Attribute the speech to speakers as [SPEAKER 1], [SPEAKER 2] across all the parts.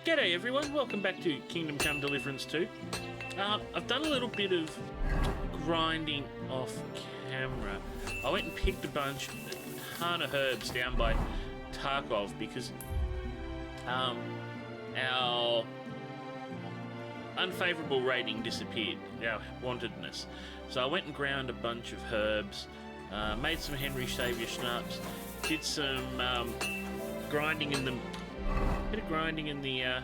[SPEAKER 1] G'day everyone, welcome back to Kingdom Come Deliverance 2. I've done a little bit of grinding off camera. I went and picked a ton of herbs down by Tarkov because our unfavourable rating disappeared, our wantedness. So I went and ground a bunch of herbs, made some Henry Saviour schnapps, did some grinding in them. Bit of grinding in the a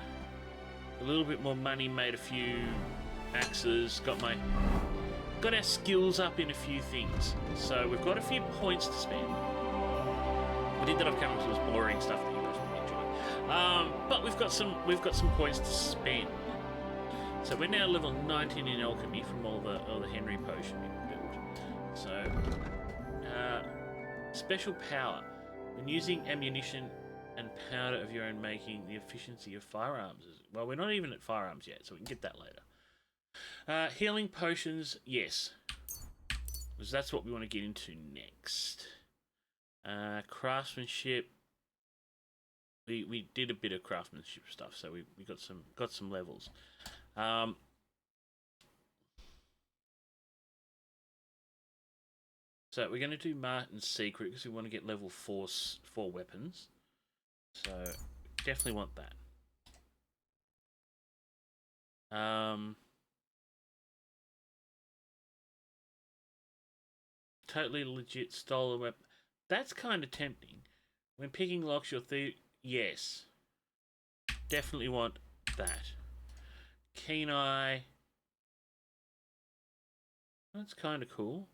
[SPEAKER 1] little bit more money, made a few axes, got our skills up in a few things. So we've got a few points to spend. I think that I've come up with some boring stuff that you guys will enjoy. But we've got some points to spend. So we're now level 19 in alchemy from all the Henry potion we built. So special power. When using ammunition and powder of your own making, the efficiency of firearms is... Well, we're not even at firearms yet, so we can get that later. Healing potions, yes. Because that's what we want to get into next. Craftsmanship. We did a bit of craftsmanship stuff, so we got some levels. So we're going to do Martin's Secret because we want to get level 4 weapons. So, definitely want that. Totally legit stolen weapon. That's kind of tempting. When picking locks, your thief... Yes. Definitely want that. Keen Eye. That's kind of cool.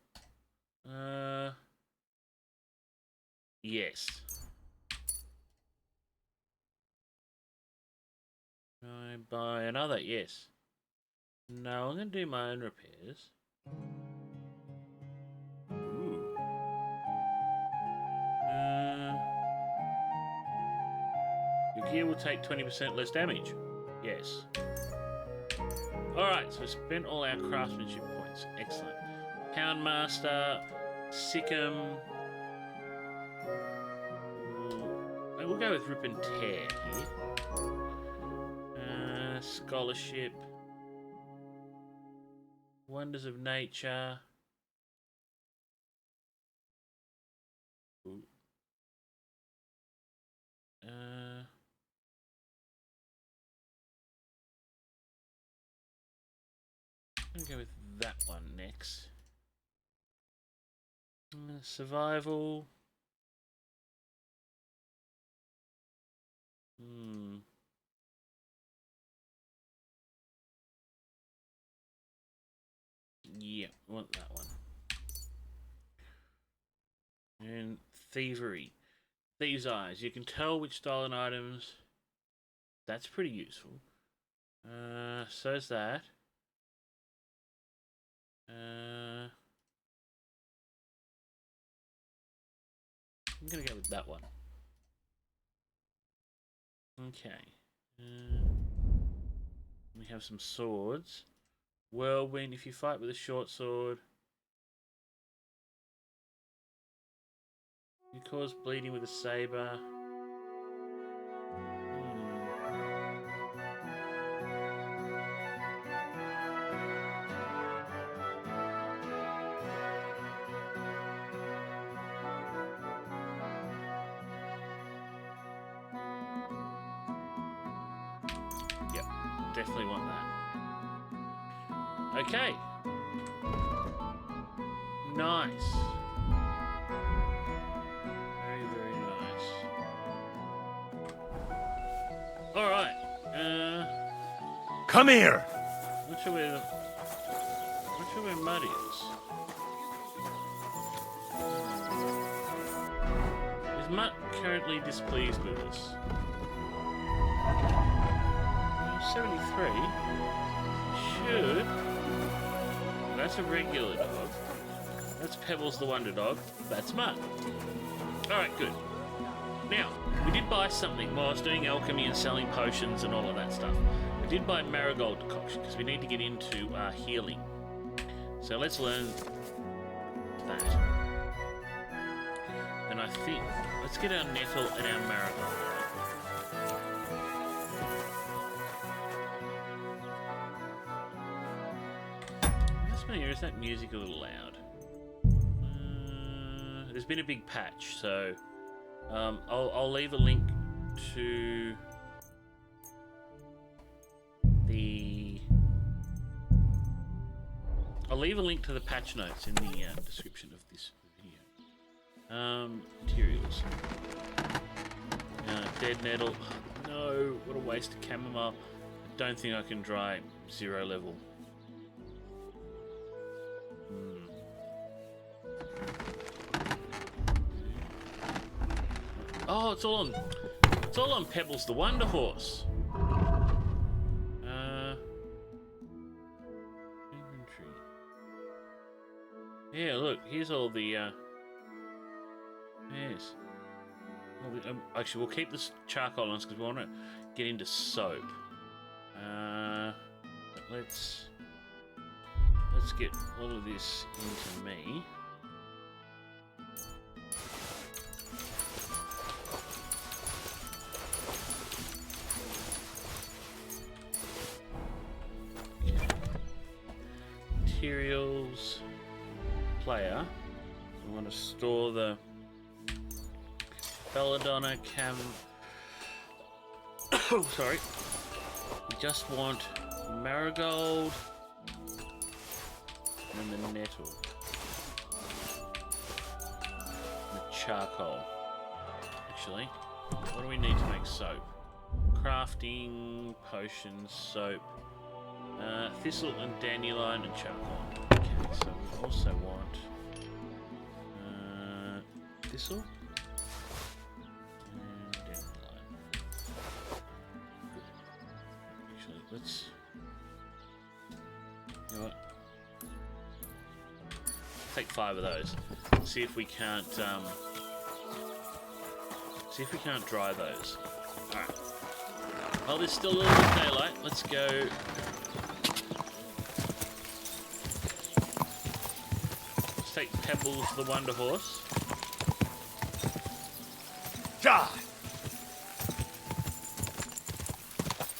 [SPEAKER 1] Yes. I buy another? Yes. No, I'm going to do my own repairs. Ooh. Your gear will take 20% less damage. Yes. Alright, so we spent all our craftsmanship points. Excellent. Poundmaster, Sikkim. We'll go with Rip and Tear here. Scholarship, Wonders of Nature. Ooh. I'm gonna go with that one next. Survival. Yeah, I want that one. And Thievery. Thieves' Eyes. You can tell which stolen items. That's pretty useful. So's that. I'm gonna go with that one. Okay. We have some swords. Whirlwind, if you fight with a short sword, you cause bleeding with a saber. Yep, definitely want that. Okay. Nice. Very, very nice. Alright.
[SPEAKER 2] Come here!
[SPEAKER 1] Not sure where Mud is. Is Mutt currently displeased with us? 73? Should... That's a regular dog. That's Pebbles the Wonder Dog. That's Mutt. Alright, good. Now, we did buy something while I was doing alchemy and selling potions and all of that stuff. We did buy marigold decoction because we need to get into healing. So let's learn that. And I think... Let's get our nettle and our marigold. lost my ear. Is that music a little loud? There's been a big patch, so I'll leave a link to the. I'll leave a link to the patch notes in the description of this video. Materials. Dead nettle. No, what a waste of chamomile. I don't think I can dry 0 level. Oh, it's all on Pebbles the Wonder Horse. Inventory. Yeah, look, here's all the yes. Actually, we'll keep this charcoal on us because we want to get into soap. Let's get all of this into me. Materials, player. We want to store the belladonna sorry. We just want marigold and the nettle. The charcoal. Actually, what do we need to make soap? Crafting, potions, soap. Thistle and dandelion and charcoal. Okay, so we also want thistle and dandelion. Actually, let's. You know what? Take 5 of those. See if we can't. See if we can't dry those. All right. Oh, there's still a little bit of daylight. Let's go. Take Pebbles the Wonder Horse. Die!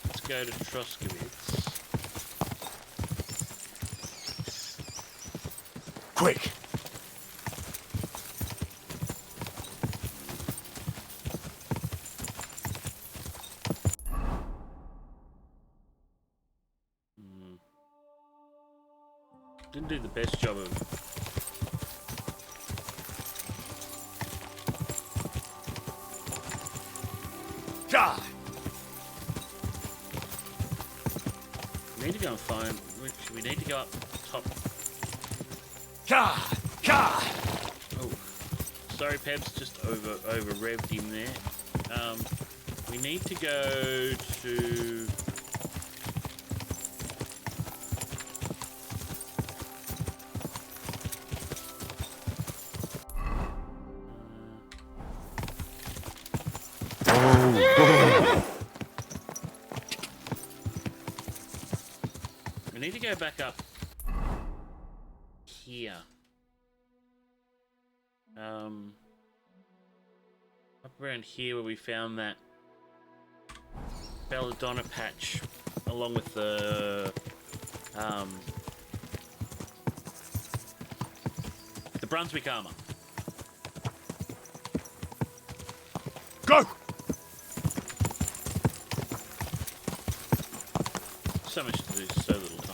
[SPEAKER 1] Let's go to Troskowitz.
[SPEAKER 2] Quick!
[SPEAKER 1] Didn't do the best job of
[SPEAKER 2] Die!
[SPEAKER 1] We need to go and find. We need to go up top.
[SPEAKER 2] Die! Die!
[SPEAKER 1] Oh, sorry, Pebs, just over revved him there. We need to go to. We need to go back up here. Up around here where we found that belladonna patch, along with the Brunswick armor.
[SPEAKER 2] Go!
[SPEAKER 1] So much to do, so little time.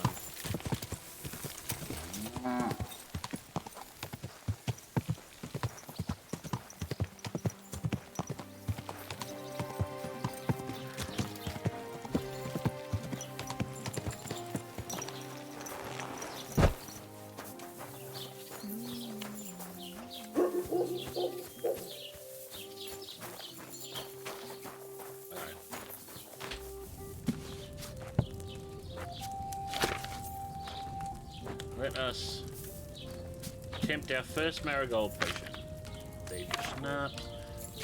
[SPEAKER 1] Let us attempt our first marigold potion. Baby schnapps,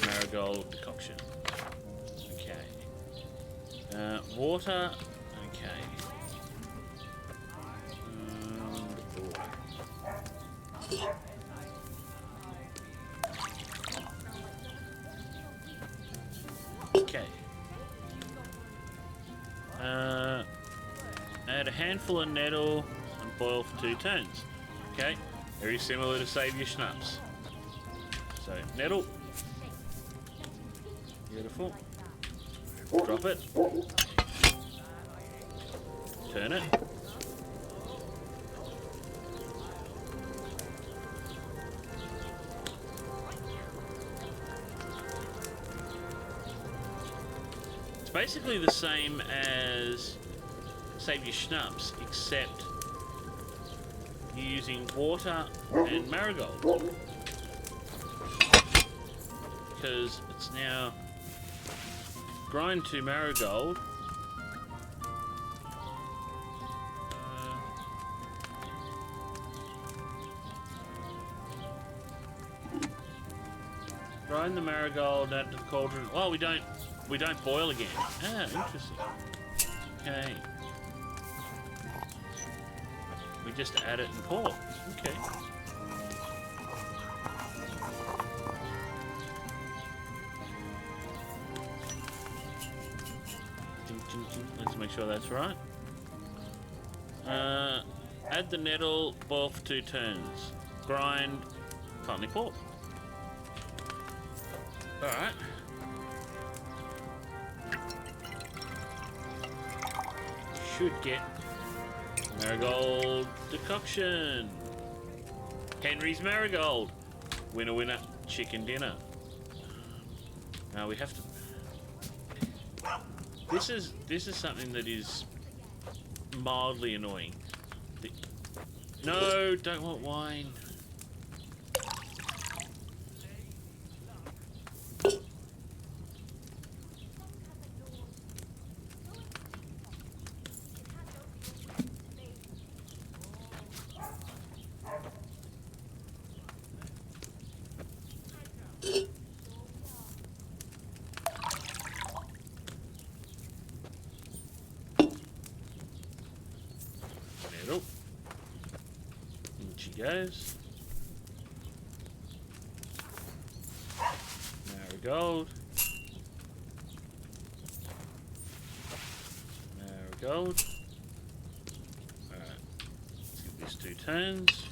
[SPEAKER 1] marigold decoction. Okay. Water. Okay. Okay. Add a handful of nettle and boil for 2 turns. Okay, very similar to save your schnapps. So, nettle. Beautiful. Drop it. Turn it. It's basically the same as save your schnapps, except you're using water and marigold. Because it's now grind to marigold. Grind the marigold, add to the cauldron. Oh, we don't boil again. Ah, interesting. Okay. We just add it and pour. Okay. Let's make sure that's right. Add the nettle, boil for 2 turns. Grind, finally pour. Alright. Should get marigold decoction. Henry's marigold. Winner, winner, chicken dinner. Now we have to. This is something that is mildly annoying. No, don't want wine. Nope. In she goes. Marigold. Marigold. Alright. Let's give this 2 turns.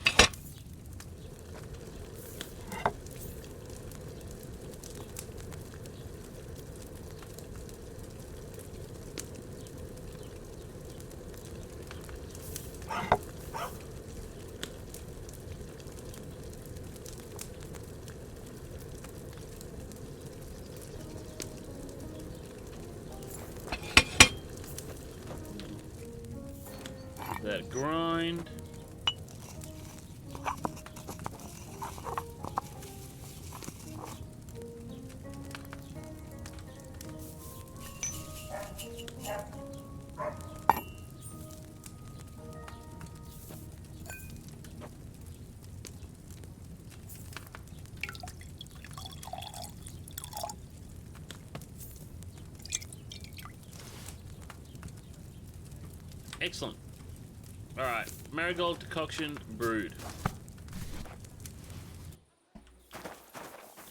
[SPEAKER 1] That grind. Excellent. Alright, marigold decoction brewed.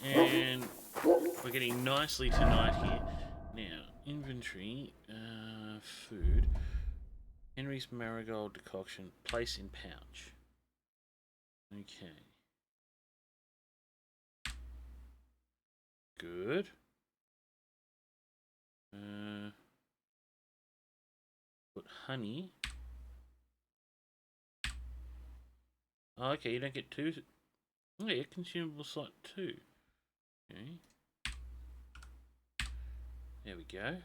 [SPEAKER 1] And we're getting nicely tonight here. Now, inventory, food. Henry's marigold decoction, place in pouch. Okay. Good. Put honey. Oh, okay, you don't get 2. Oh, yeah, consumable slot 2. Okay. There we go.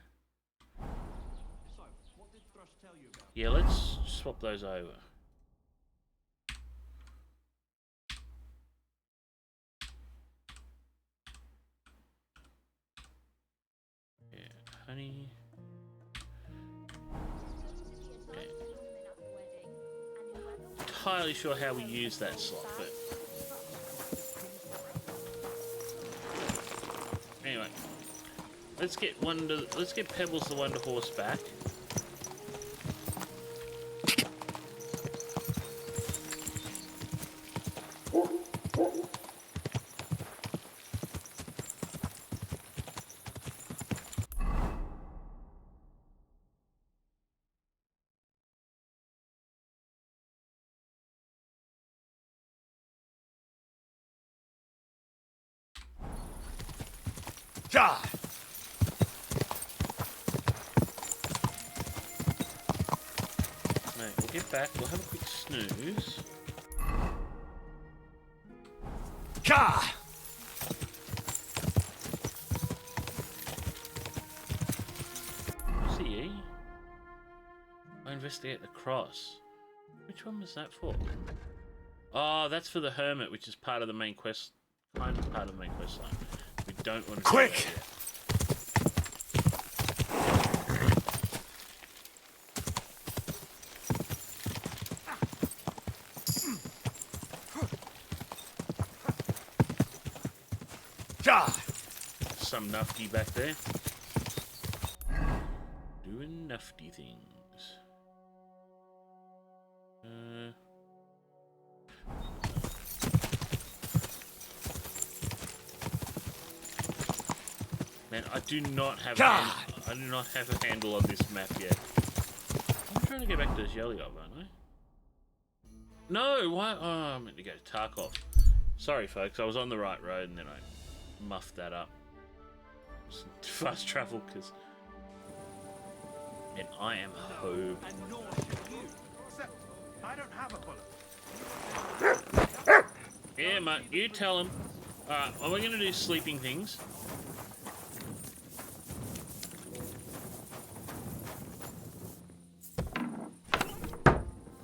[SPEAKER 3] So, what did Thrush tell you about?
[SPEAKER 1] Yeah, let's swap those over. Yeah, honey. Okay. Entirely sure how we use that slot, but anyway, let's get Pebbles the Wonder Horse back.
[SPEAKER 2] God!
[SPEAKER 1] Mate, we'll get back. We'll have a quick snooze.
[SPEAKER 2] God!
[SPEAKER 1] See? I investigate the cross. Which one was that for? Oh, that's for the hermit, which is part of the main quest. Kind of part of the main quest line. We don't want to.
[SPEAKER 2] Quick! God!
[SPEAKER 1] Some nufty back there. Doing nufty things. Man, I do not have I do not have a handle on this map yet. I'm trying to get back to Zhelyov, aren't I? No, why? Oh, I meant to go to Tarkov. Sorry, folks, I was on the right road and then I muffed that up. Fast travel, because... And I am home.
[SPEAKER 3] And nor should you. Except, I don't have a bullet.
[SPEAKER 1] Yeah, mate, you tell him. Alright, well, we're going to do sleeping things.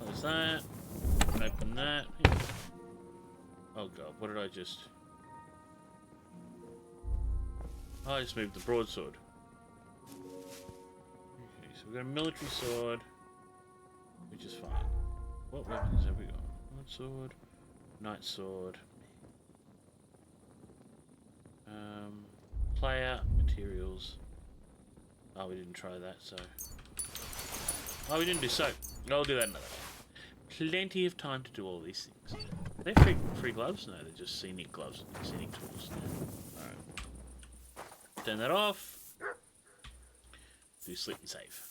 [SPEAKER 1] Close that. Open that. Oh god, what did I just... Oh, I just moved the broadsword. Okay, so we've got a military sword, which is fine. What weapons have we got? Broadsword, knight sword, player, materials. Oh, we didn't try that, so... Oh, we didn't do soap. I'll do that another day. Plenty of time to do all these things. Are they free gloves? No, they're just scenic gloves, scenic tools. Alright. Turn that off. Do sleep and save.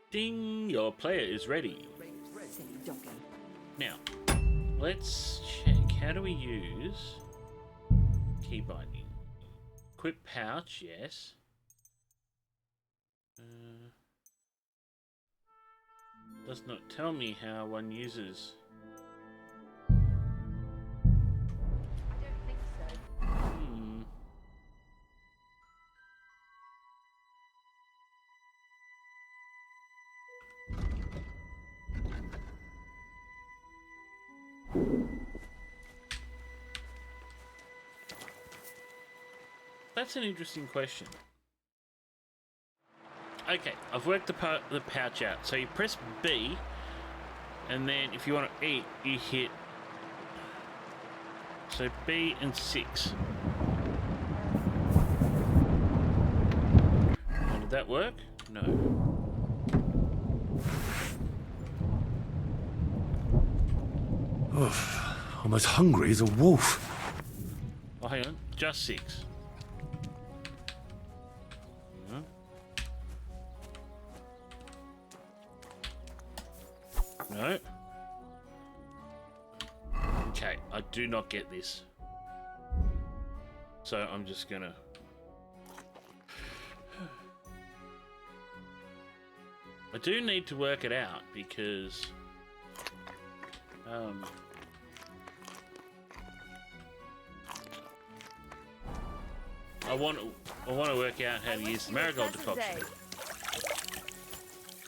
[SPEAKER 1] Ding! Your player is ready.
[SPEAKER 4] Silly doggy.
[SPEAKER 1] Now, let's check. How do we use key binding? Equip pouch, yes. Does not tell me how one uses.
[SPEAKER 4] I don't think so.
[SPEAKER 1] That's an interesting question. Okay, I've worked the pouch out. So you press B, and then if you want to eat, you hit. So B and 6. Oh, did that work? No.
[SPEAKER 2] Oof. I'm as hungry as a wolf.
[SPEAKER 1] Oh, hang on. Just 6. No. Okay, I do not get this. So I'm just gonna... I do need to work it out because... I want to work out how to use the marigold decoction.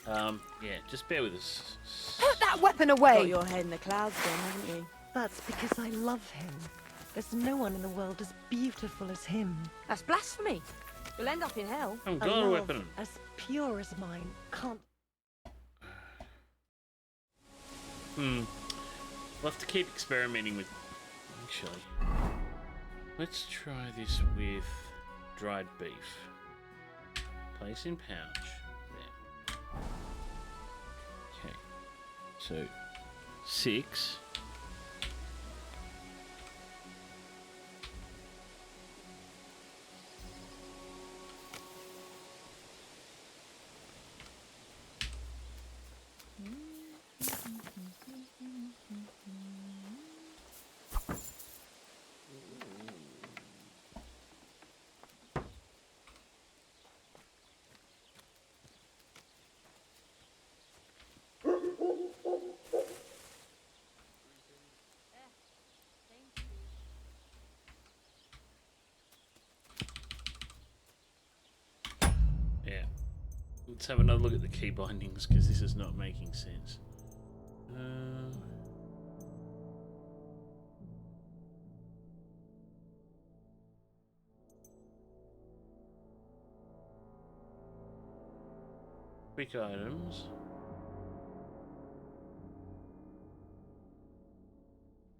[SPEAKER 1] Yeah, just bear with us.
[SPEAKER 4] Put that weapon
[SPEAKER 5] Got
[SPEAKER 4] away!
[SPEAKER 5] your head in the clouds then, haven't you?
[SPEAKER 6] That's because I love him. There's no one in the world as beautiful as him.
[SPEAKER 4] That's blasphemy. You'll end up in hell.
[SPEAKER 1] I haven't
[SPEAKER 6] A
[SPEAKER 1] got a
[SPEAKER 6] love
[SPEAKER 1] weapon.
[SPEAKER 6] as pure as mine can't.
[SPEAKER 1] We'll have to keep experimenting with... Actually, let's try this with dried beef. Place in pouch. There. Okay. So, 6. Let's have another look at the key bindings because this is not making sense. Quick items.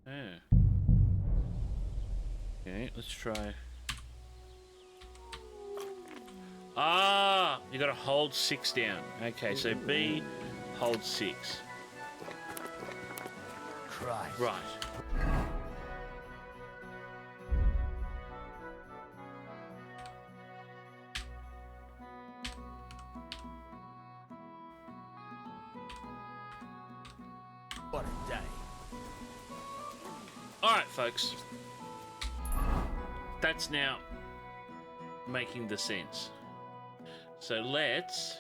[SPEAKER 1] Oh. Okay, let's try. Ah, you got to hold 6 down. Okay, so B, hold 6.
[SPEAKER 2] Christ.
[SPEAKER 1] Right.
[SPEAKER 2] What a day.
[SPEAKER 1] All right, folks. That's now making the sense. So let's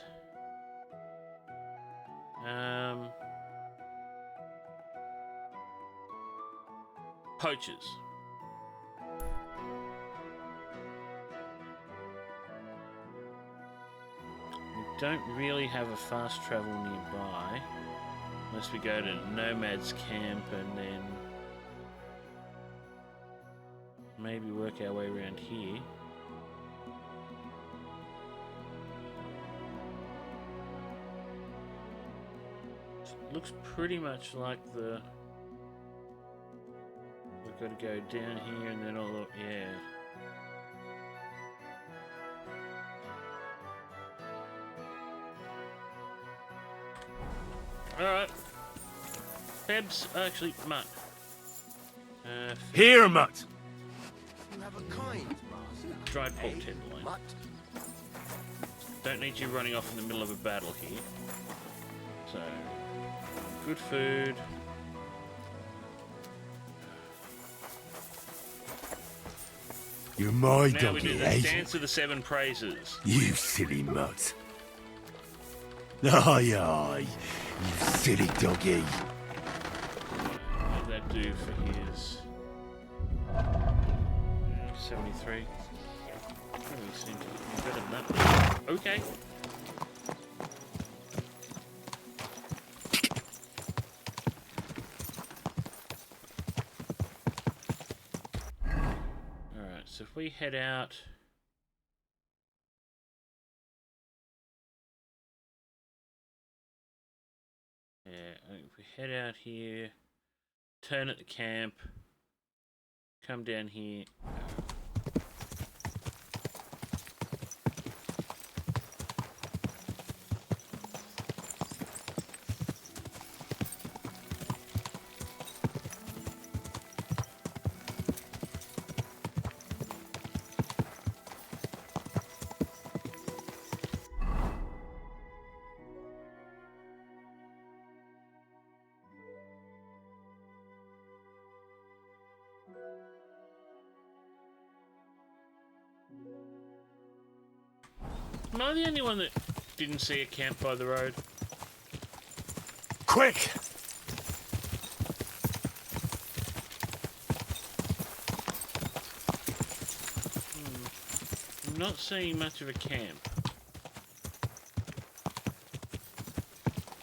[SPEAKER 1] poachers. We don't really have a fast travel nearby unless we go to Nomad's camp and then maybe work our way around here. Looks pretty much like the... We've got to go down here and then all the... Yeah. Alright. Febs, actually, Mutt.
[SPEAKER 2] Here, Mutt.
[SPEAKER 3] You have a kind master.
[SPEAKER 1] Dried pork
[SPEAKER 3] eh,
[SPEAKER 1] tenderloin.
[SPEAKER 3] Mutt?
[SPEAKER 1] Don't need you running off in the middle of a battle here. So, good food.
[SPEAKER 2] You're my
[SPEAKER 1] Now we
[SPEAKER 2] doggy,
[SPEAKER 1] do the
[SPEAKER 2] eh?
[SPEAKER 1] dance of the 7 praises.
[SPEAKER 2] You silly mutt. Aye, aye. You silly doggy.
[SPEAKER 1] What did that do for his 73? Oh, he seemed to be better than that. Okay. Alright, so if we head out. Yeah, if we head out here, turn at the camp, come down here. Am I the only one that didn't see a camp by the road?
[SPEAKER 2] Quick!
[SPEAKER 1] I'm not seeing much of a camp.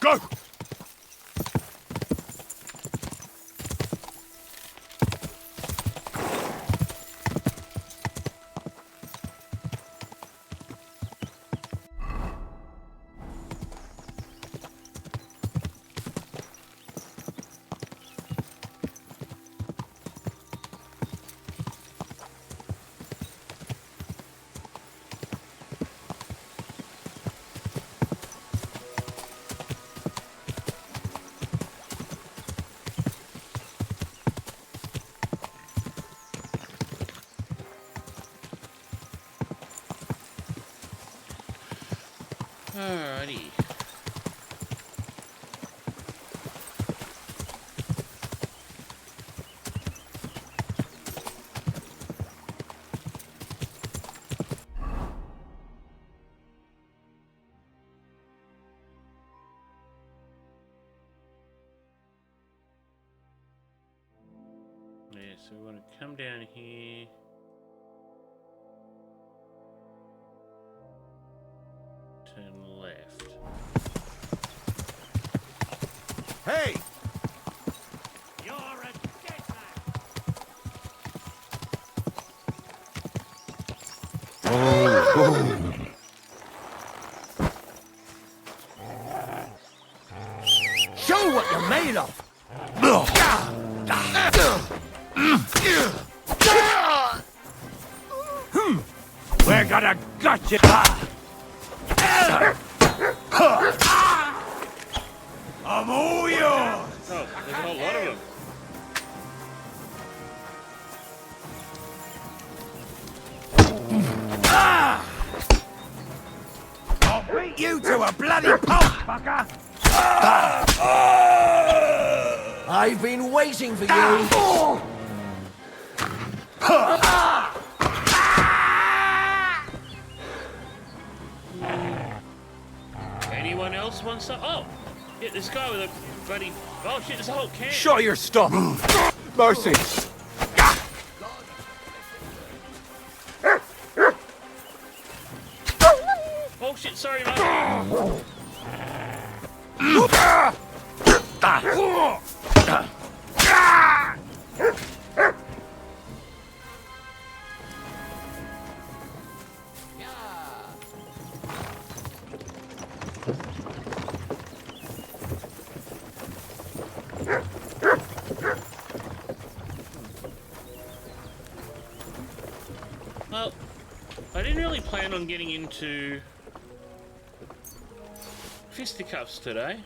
[SPEAKER 2] Go!
[SPEAKER 1] Alrighty. Yeah, so we want to come down here. Turn left.
[SPEAKER 2] Show what you're made of! We're gonna gut you! I'm all yours!
[SPEAKER 1] Oh, there's a whole lot of them.
[SPEAKER 2] I'll beat you to a bloody pulp, fucker! I've been waiting for you!
[SPEAKER 1] Anyone else wants to? Oh, yeah, this guy with a bloody. Oh shit, there's a whole can.
[SPEAKER 2] Show your stuff! Mercy!
[SPEAKER 1] Oh shit, sorry, mate. Well, I didn't really plan on getting into fisticuffs today.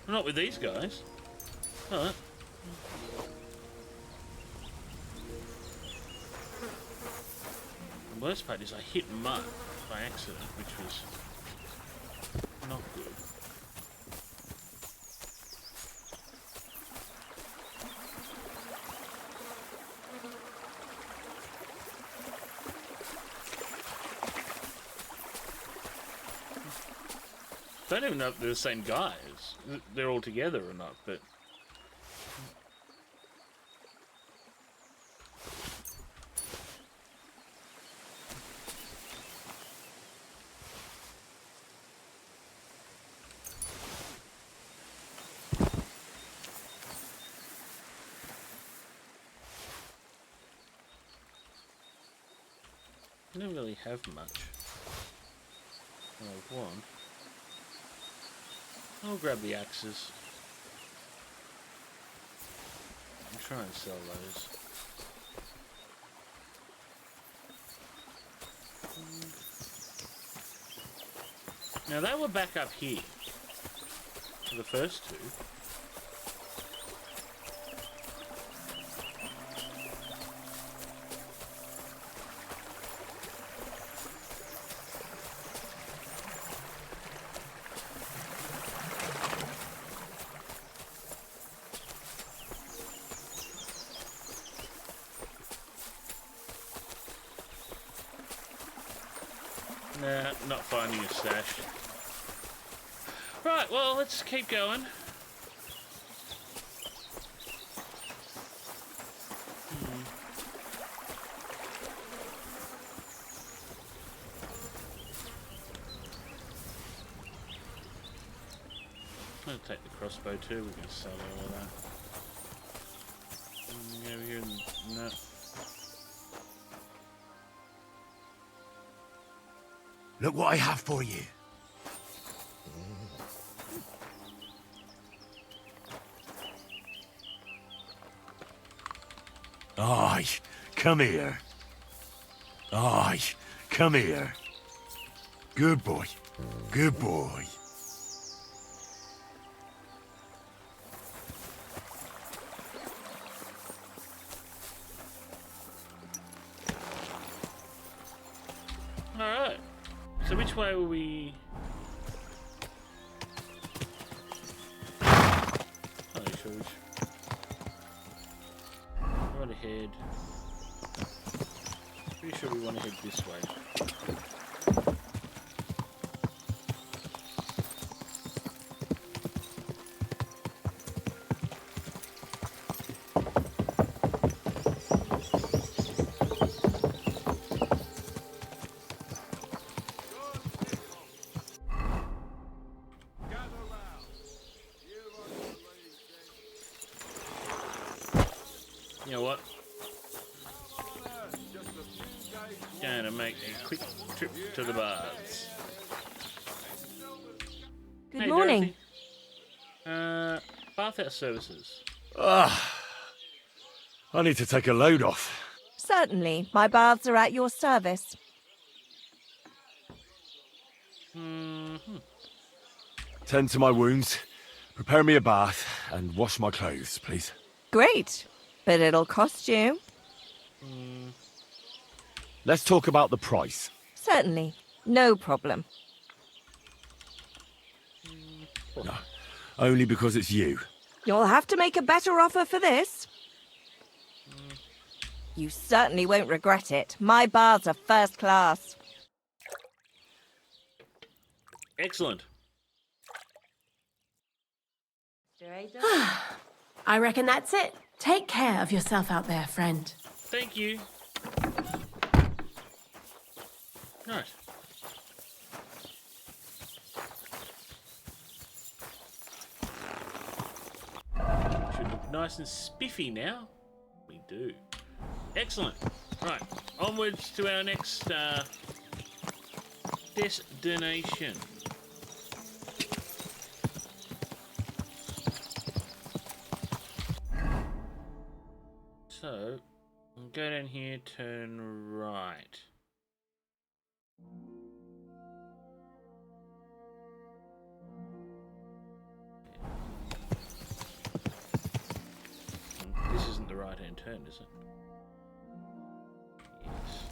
[SPEAKER 1] Not with these guys. Alright. The worst part is I hit mud by accident, which was not good. I don't even know if they're the same guys. They're all together or not, but... I don't really have much I want. I'll grab the axes. I'm trying to sell those. Now they were back up here. The first two. Nah, not finding a stash. Right, well, let's keep going. I'm gonna take the crossbow too, we're gonna sell all of that. Over here, no.
[SPEAKER 2] Look what I have for you. Aye, come here. Aye, come here. Good boy. Good boy.
[SPEAKER 1] Alright. So which way were we... Not really sure which... Right ahead. Pretty sure we want to head this way. You know what? Gonna make a quick trip to the baths.
[SPEAKER 4] Good
[SPEAKER 1] Hey,
[SPEAKER 4] morning.
[SPEAKER 1] Dorothy. Bathhouse services.
[SPEAKER 2] Ah, I need to take a load off.
[SPEAKER 4] Certainly, my baths are at your service.
[SPEAKER 2] Tend to my wounds, prepare me a bath, and wash my clothes, please.
[SPEAKER 4] Great, but it'll cost you.
[SPEAKER 2] Let's talk about the price.
[SPEAKER 4] Certainly, no problem.
[SPEAKER 2] No, only because it's you.
[SPEAKER 4] You'll have to make a better offer for this. You certainly won't regret it. My baths are first class.
[SPEAKER 1] Excellent.
[SPEAKER 7] I reckon that's it. Take care of yourself out there, friend.
[SPEAKER 1] Thank you. Right. Should look nice and spiffy now. We do. Excellent. Right. Onwards to our next destination. So, I'll go down here, turn right. This isn't the right-hand turn, is it? Yes.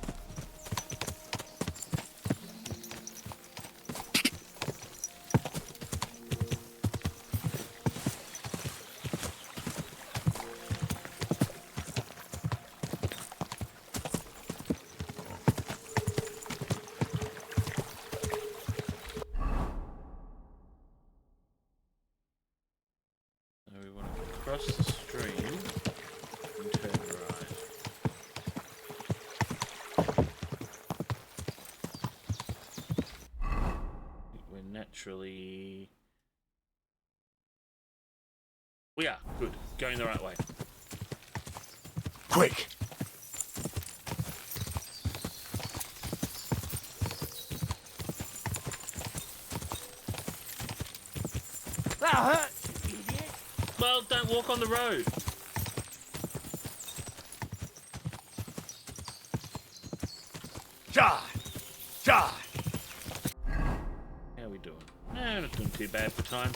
[SPEAKER 1] So we want to cross the stream and turn right. We're naturally... We are. Good. Going the right way.
[SPEAKER 2] Quick! That hurt, you idiot!
[SPEAKER 1] Well, don't walk on the road.
[SPEAKER 2] Die! Die!
[SPEAKER 1] How are we doing? No, not doing too bad for time.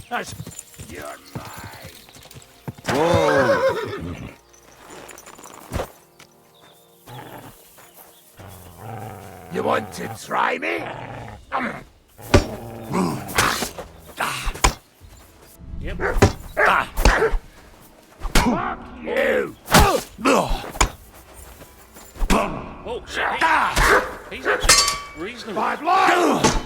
[SPEAKER 2] That's... You're mine! Whoa! You want to try me?
[SPEAKER 1] Yep.
[SPEAKER 2] Fuck you!
[SPEAKER 1] Oh, shit. He's actually reasonable.
[SPEAKER 2] My blood!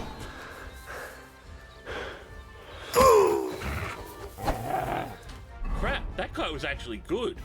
[SPEAKER 1] Crap, that guy was actually good.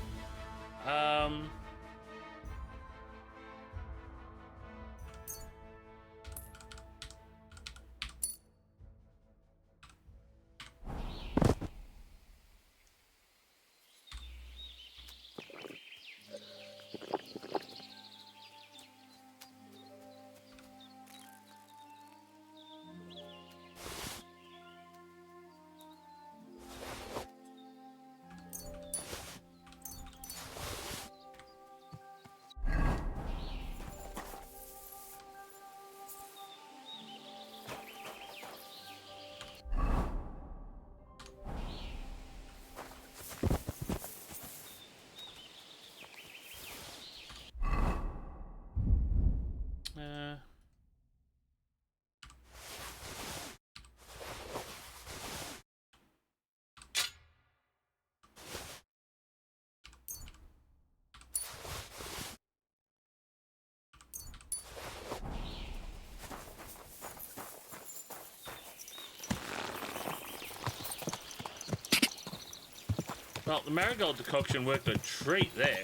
[SPEAKER 1] Well, the marigold decoction worked a treat there.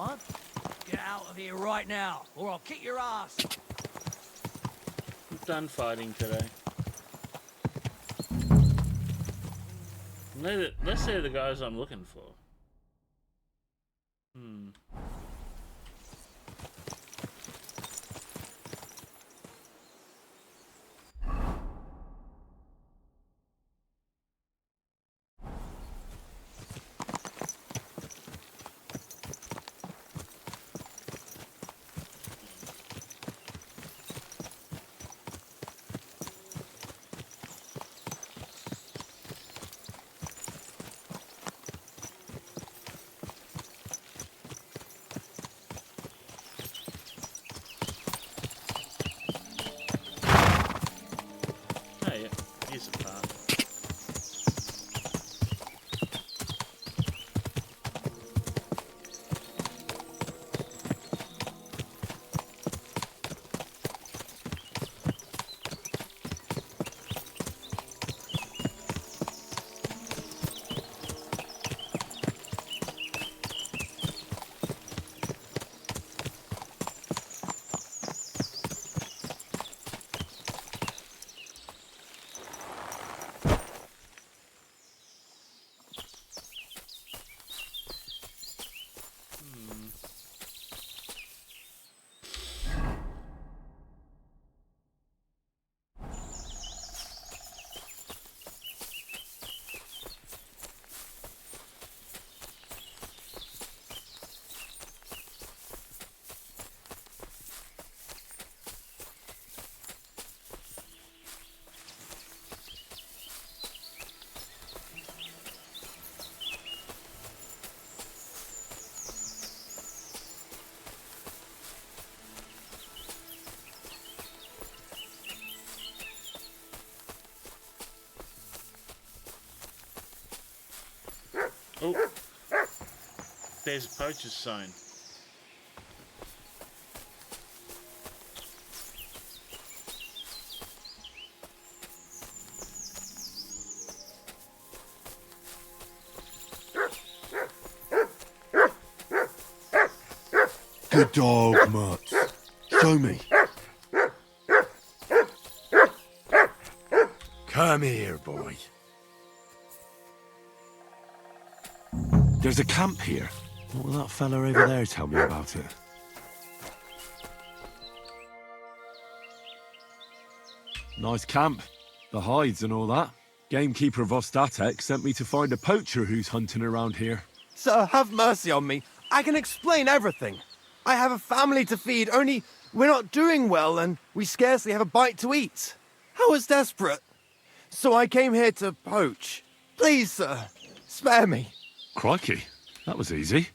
[SPEAKER 3] What? Get out of here right now, or I'll kick your ass.
[SPEAKER 1] I'm done fighting today. Let's see the guys I'm looking for. Oh yeah, here's a path. Oh, there's a poacher's sign.
[SPEAKER 2] Good dog, Mutt. Show me. Come here, boy. There's a camp here. What will that fella over there tell me about it? Nice camp. The hides and all that. Gamekeeper Vostatek sent me to find a poacher who's hunting around here.
[SPEAKER 8] Sir, have mercy on me. I can explain everything. I have a family to feed, only we're not doing well and we scarcely have a bite to eat. I was desperate. So I came here to poach. Please, sir, spare me.
[SPEAKER 2] Crikey, that was easy.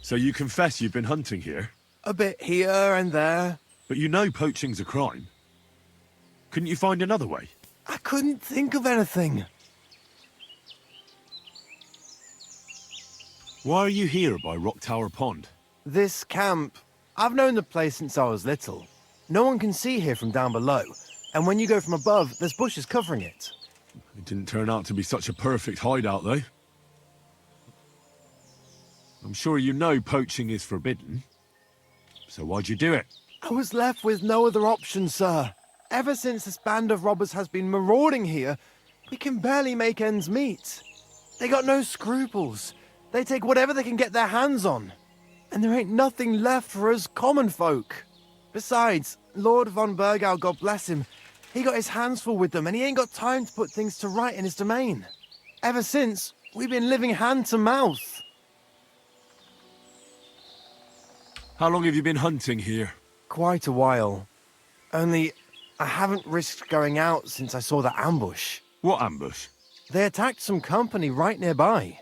[SPEAKER 2] So you confess you've been hunting here?
[SPEAKER 8] A bit here and there.
[SPEAKER 2] But you know poaching's a crime. Couldn't you find another way?
[SPEAKER 8] I couldn't think of anything.
[SPEAKER 2] Why are you here by Rock Tower Pond?
[SPEAKER 8] This camp, I've known the place since I was little. No one can see here from down below, and when you go from above, there's bushes covering it.
[SPEAKER 2] It didn't turn out to be such a perfect hideout, though. I'm sure you know poaching is forbidden. So why'd you do it?
[SPEAKER 8] I was left with no other option, sir. Ever since this band of robbers has been marauding here, we can barely make ends meet. They got no scruples. They take whatever they can get their hands on. And there ain't nothing left for us common folk. Besides, Lord von Burgau, God bless him, he got his hands full with them and he ain't got time to put things to right in his domain. Ever since, we've been living hand to mouth.
[SPEAKER 2] How long have you been hunting here?
[SPEAKER 8] Quite a while. Only, I haven't risked going out since I saw that ambush.
[SPEAKER 2] What ambush?
[SPEAKER 8] They attacked some company right nearby.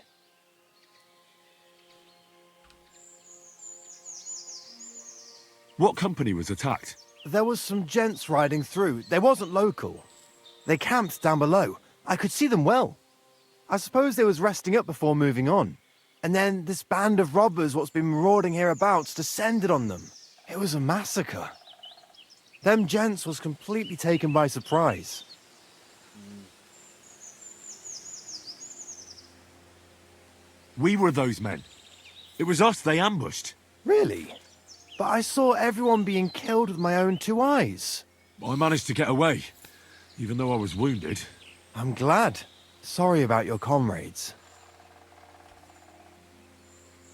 [SPEAKER 2] What company was attacked?
[SPEAKER 8] There was some gents riding through. They wasn't local. They camped down below. I could see them well. I suppose they was resting up before moving on. And then this band of robbers what's been marauding hereabouts descended on them. It was a massacre. Them gents was completely taken by surprise.
[SPEAKER 2] We were those men. It was us they ambushed.
[SPEAKER 8] Really? But I saw everyone being killed with my own 2 eyes.
[SPEAKER 2] I managed to get away, even though I was wounded.
[SPEAKER 8] I'm glad. Sorry about your comrades.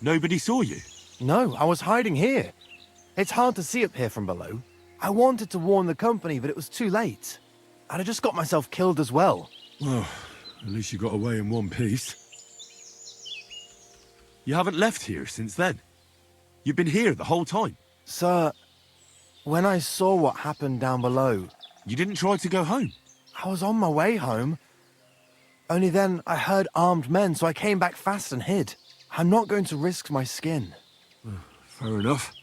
[SPEAKER 2] Nobody saw you.
[SPEAKER 8] No, I was hiding here. It's hard to see up here from below. I wanted to warn the company, but it was too late. And I just got myself killed as well.
[SPEAKER 2] Well, at least you got away in one piece. You haven't left here since then. You've been here the whole time.
[SPEAKER 8] Sir, when I saw what happened down below,
[SPEAKER 2] You didn't try to go home.
[SPEAKER 8] I was on my way home. Only then I heard armed men, so I came back fast and hid. I'm not going to risk my skin.
[SPEAKER 2] Fair enough.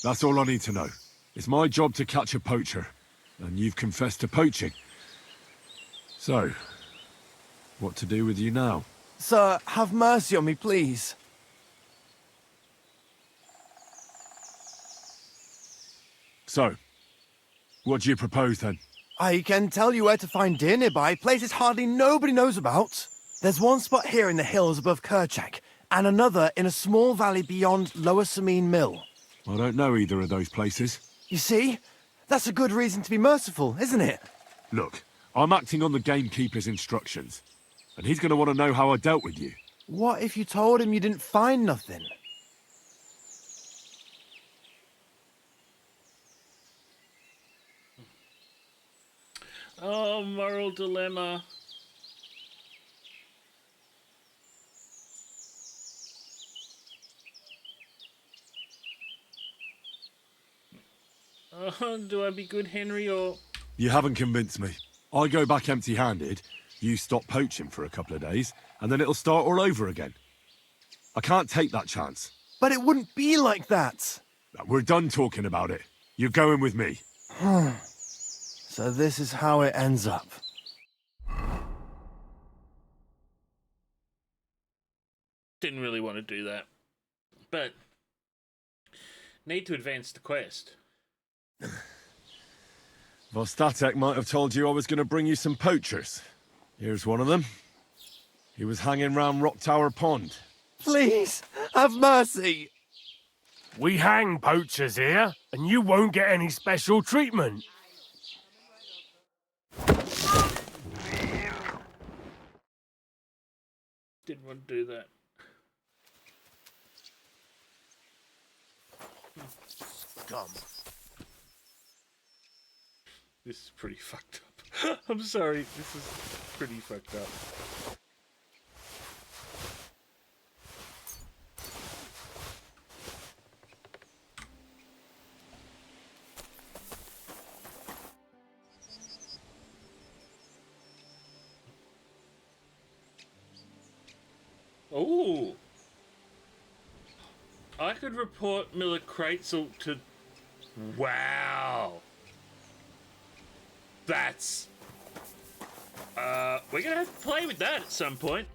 [SPEAKER 2] That's all I need to know. It's my job to catch a poacher, and you've confessed to poaching. So, what to do with you now?
[SPEAKER 8] Sir, have mercy on me, please.
[SPEAKER 2] So, what do you propose then?
[SPEAKER 8] I can tell you where to find deer nearby, places hardly nobody knows about. There's one spot here in the hills above Kerchak, and another in a small valley beyond Lower Sameen Mill.
[SPEAKER 2] I don't know either of those places.
[SPEAKER 8] You see? That's a good reason to be merciful, isn't it?
[SPEAKER 2] Look, I'm acting on the gamekeeper's instructions, and he's going to want to know how I dealt with you.
[SPEAKER 8] What if you told him you didn't find nothing?
[SPEAKER 1] Oh, moral dilemma. Do I be good, Henry, or...
[SPEAKER 2] You haven't convinced me. I go back empty-handed, you stop poaching for a couple of days, and then it'll start all over again. I can't take that chance.
[SPEAKER 8] But it wouldn't be like that.
[SPEAKER 2] We're done talking about it. You're going with me.
[SPEAKER 8] So this is how it ends up.
[SPEAKER 1] Didn't really want to do that. But... need to advance the quest.
[SPEAKER 2] Vostatek might have told you I was going to bring you some poachers. Here's one of them. He was hanging round Rock Tower Pond.
[SPEAKER 8] Please, have mercy.
[SPEAKER 9] We hang poachers here, and you won't get any special treatment.
[SPEAKER 1] Didn't want to do that.
[SPEAKER 8] Come.
[SPEAKER 1] This is pretty fucked up. I'm sorry, this is pretty fucked up. Oh, I could report Miller Kratzel to... Wow. That's... we're gonna have to play with that at some point.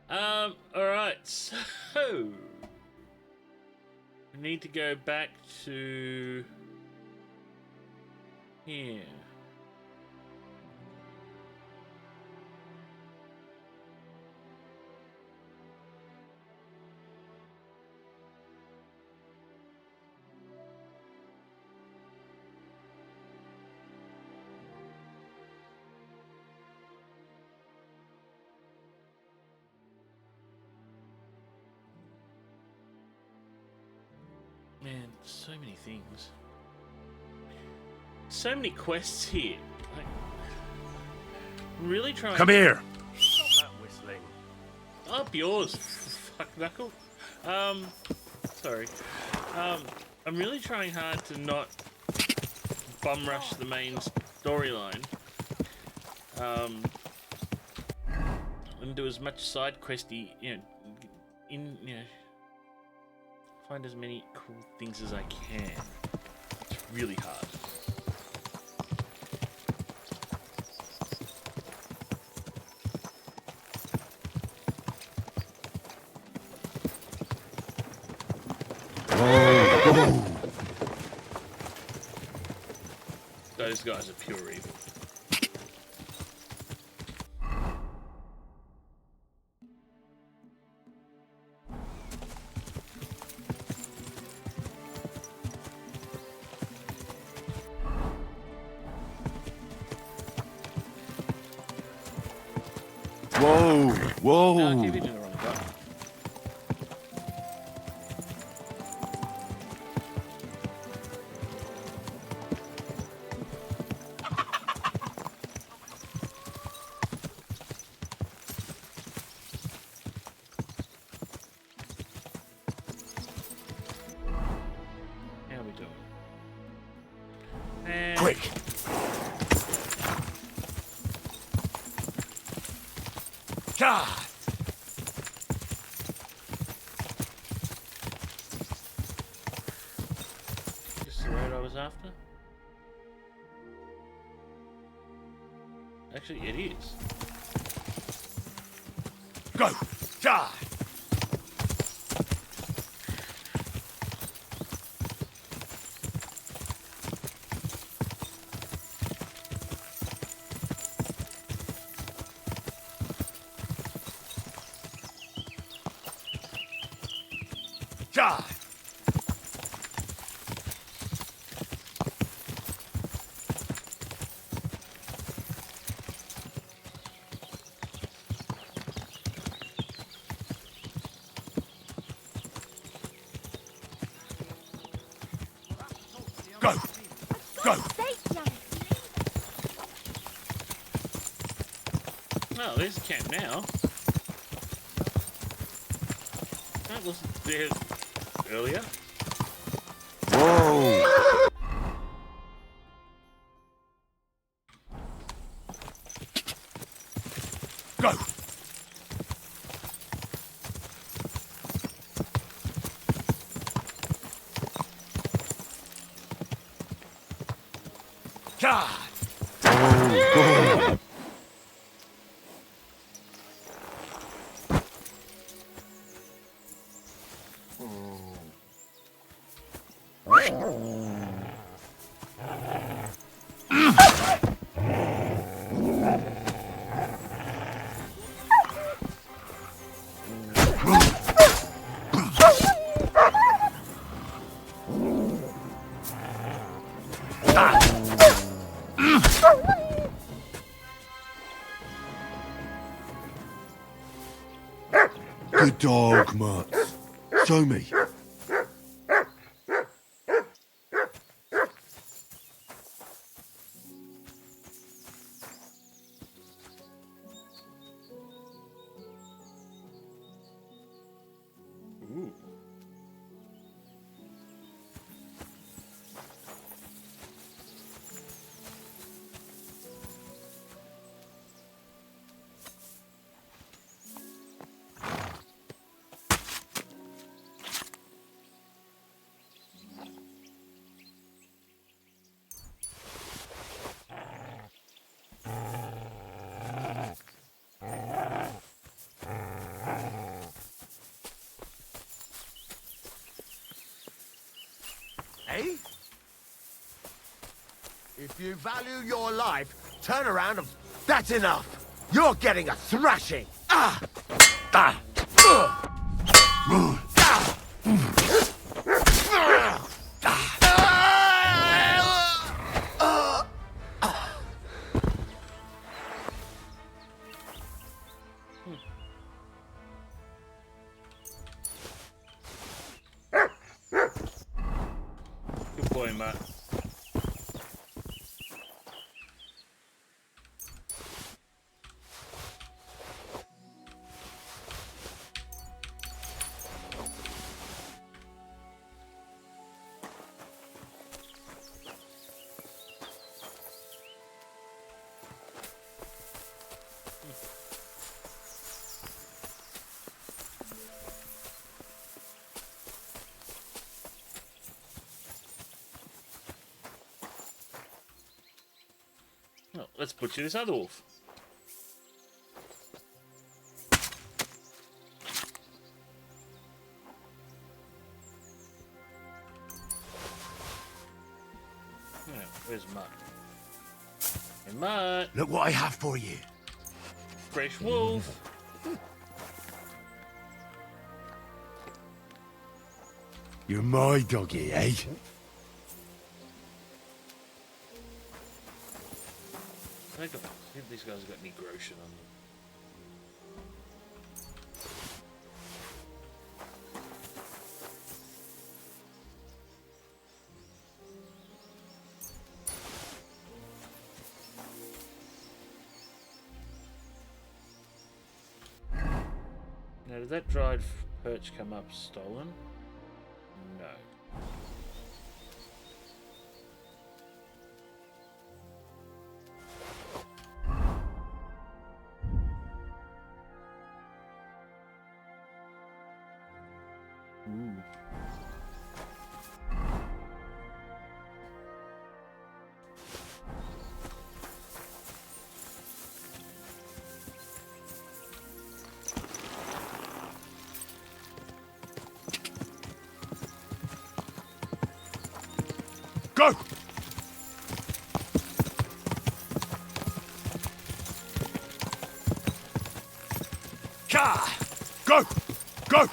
[SPEAKER 1] Alright, so... we need to go back to... here. Man, so many things. So many quests here. Like, really trying.
[SPEAKER 2] Come here!
[SPEAKER 9] Stop that whistling.
[SPEAKER 1] Up yours, fuck knuckle. Sorry. I'm really trying hard to not bum rush the main storyline. And do as much side questy, find as many cool things as I can. It's really hard. Those guys are pure evil.
[SPEAKER 2] Whoa, whoa.
[SPEAKER 1] No, I keep hitting the wrong button. How we doing? And
[SPEAKER 2] Quick. God.
[SPEAKER 1] This is the road I was after? Actually, it is.
[SPEAKER 2] Go. Die. Die. Go. Go.
[SPEAKER 1] Oh, there's the camp now. That wasn't there earlier.
[SPEAKER 2] Whoa. Go. God. Oh, God. Good dog, Mutt. Show me.
[SPEAKER 1] Ooh.
[SPEAKER 10] Eh? If you value your life, turn around and... That's enough! You're getting a thrashing! Ah! Ah!
[SPEAKER 1] Good boy, Matt. Well, let's butcher this other wolf. Yeah, where's Mutt? Hey, Mutt!
[SPEAKER 10] Look what I have for you.
[SPEAKER 1] Fresh wolf!
[SPEAKER 2] You're my doggy, eh?
[SPEAKER 1] These guys have got any grotion on them. did that dried perch come up stolen? No. Ooh.
[SPEAKER 2] Go! Ka! Go! Go!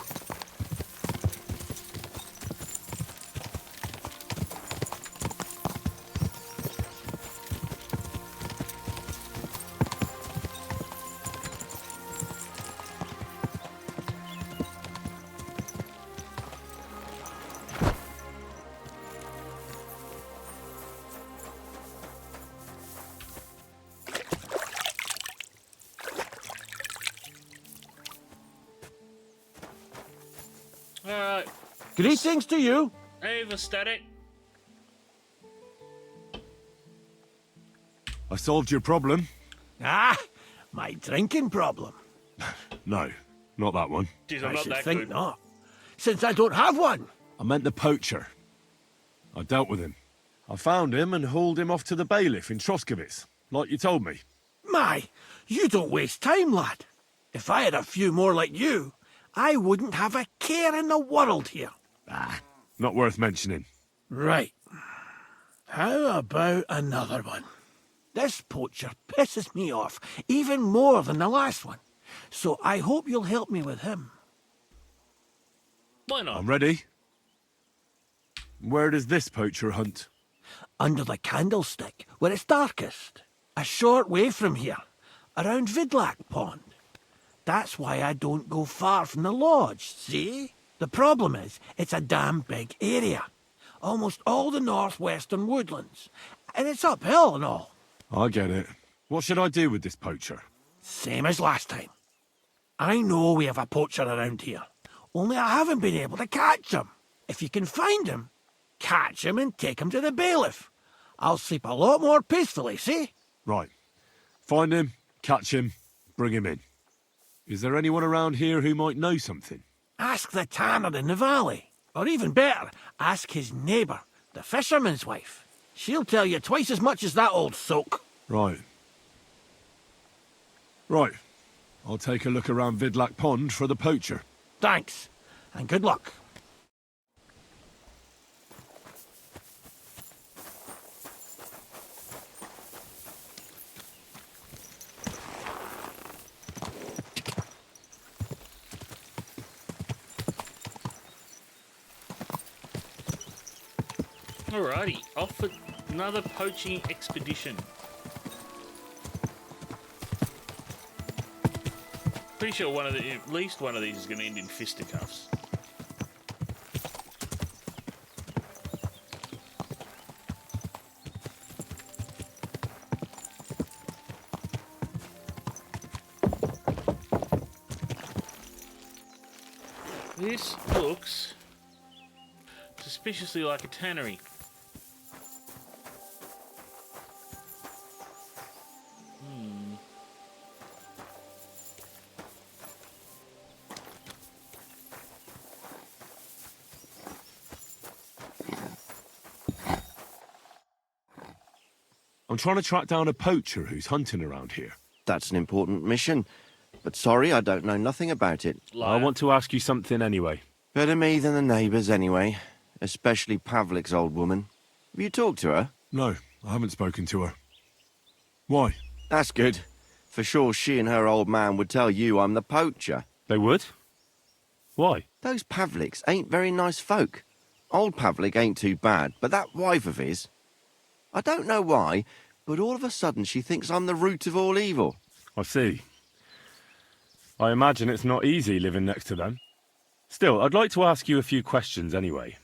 [SPEAKER 1] Alright.
[SPEAKER 10] Greetings to you.
[SPEAKER 1] Hey, Static.
[SPEAKER 2] I solved your problem.
[SPEAKER 10] Ah, my drinking problem.
[SPEAKER 2] No, not that one.
[SPEAKER 1] Jeez,
[SPEAKER 10] I
[SPEAKER 1] I'm not
[SPEAKER 10] should
[SPEAKER 1] that
[SPEAKER 10] think
[SPEAKER 1] good.
[SPEAKER 10] not, since I don't have one.
[SPEAKER 2] I meant the poacher. I dealt with him. I found him and hauled him off to the bailiff in Troskowitz, like you told me.
[SPEAKER 10] My, you don't waste time, lad. If I had a few more like you, I wouldn't have a care in the world here.
[SPEAKER 2] Ah, not worth mentioning.
[SPEAKER 10] Right. How about another one? This poacher pisses me off even more than the last one, so I hope you'll help me with him.
[SPEAKER 1] Why not?
[SPEAKER 2] I'm ready. Where does this poacher hunt?
[SPEAKER 10] Under the candlestick, where it's darkest. A short way from here, around Vidlak Pond. That's why I don't go far from the lodge, see? The problem is, it's a damn big area. Almost all the northwestern woodlands. And it's uphill and all.
[SPEAKER 2] I get it. What should I do with this poacher?
[SPEAKER 10] Same as last time. I know we have a poacher around here. Only I haven't been able to catch him. If you can find him, catch him and take him to the bailiff. I'll sleep a lot more peacefully, see?
[SPEAKER 2] Right. Find him, catch him, bring him in. Is there anyone around here who might know something?
[SPEAKER 10] Ask the tanner in the valley. Or even better, ask his neighbour, the fisherman's wife. She'll tell you twice as much as that old soak.
[SPEAKER 2] Right. Right. I'll take a look around Vidlak Pond for the poacher.
[SPEAKER 10] Thanks, and good luck.
[SPEAKER 1] Alrighty, off for another poaching expedition. Pretty sure at least one of these is going to end in fisticuffs. This looks suspiciously like a tannery.
[SPEAKER 2] I'm trying to track down a poacher who's hunting around here.
[SPEAKER 11] That's an important mission. But sorry, I don't know nothing about it.
[SPEAKER 1] Liar.
[SPEAKER 2] I want to ask you something anyway.
[SPEAKER 11] Better me than the neighbours, anyway. Especially Pavlik's old woman. Have you talked to her?
[SPEAKER 2] No, I haven't spoken to her. Why?
[SPEAKER 11] That's good. For sure she and her old man would tell you I'm the poacher.
[SPEAKER 2] They would? Why?
[SPEAKER 11] Those Pavliks ain't very nice folk. Old Pavlik ain't too bad, but that wife of his... I don't know why, but all of a sudden she thinks I'm the root of all evil.
[SPEAKER 2] I see. I imagine it's not easy living next to them. Still, I'd like to ask you a few questions anyway.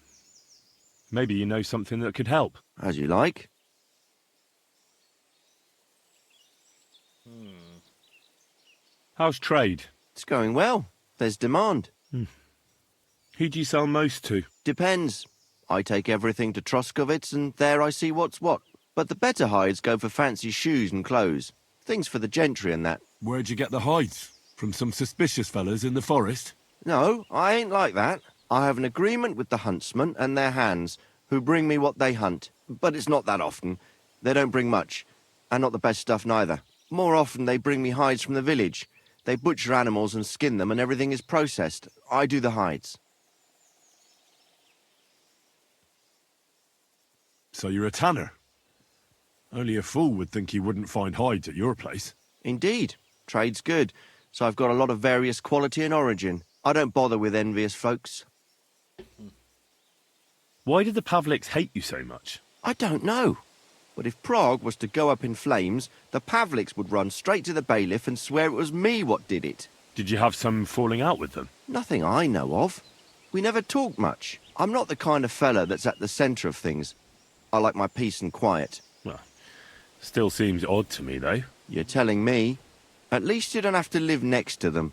[SPEAKER 2] Maybe you know something that could help.
[SPEAKER 11] As you like.
[SPEAKER 2] How's trade?
[SPEAKER 11] It's going well. There's demand.
[SPEAKER 2] Who do you sell most to?
[SPEAKER 11] Depends. I take everything to Troskovitz, and there I see what's what. But the better hides go for fancy shoes and clothes. Things for the gentry and that.
[SPEAKER 2] Where'd you get the hides? From some suspicious fellas in the forest?
[SPEAKER 11] No, I ain't like that. I have an agreement with the huntsmen and their hands, who bring me what they hunt. But it's not that often. They don't bring much. And not the best stuff neither. More often they bring me hides from the village. They butcher animals and skin them, and everything is processed. I do the hides.
[SPEAKER 2] So you're a tanner? Only a fool would think you wouldn't find hides at your place.
[SPEAKER 11] Indeed. Trade's good. So I've got a lot of various quality and origin. I don't bother with envious folks.
[SPEAKER 2] Why did the Pavliks hate you so much?
[SPEAKER 11] I don't know. But if Prague was to go up in flames, the Pavliks would run straight to the bailiff and swear it was me what did it.
[SPEAKER 2] Did you have some falling out with them?
[SPEAKER 11] Nothing I know of. We never talked much. I'm not the kind of fella that's at the centre of things. I like my peace and quiet.
[SPEAKER 2] Well, still seems odd to me, though.
[SPEAKER 11] You're telling me? At least you don't have to live next to them.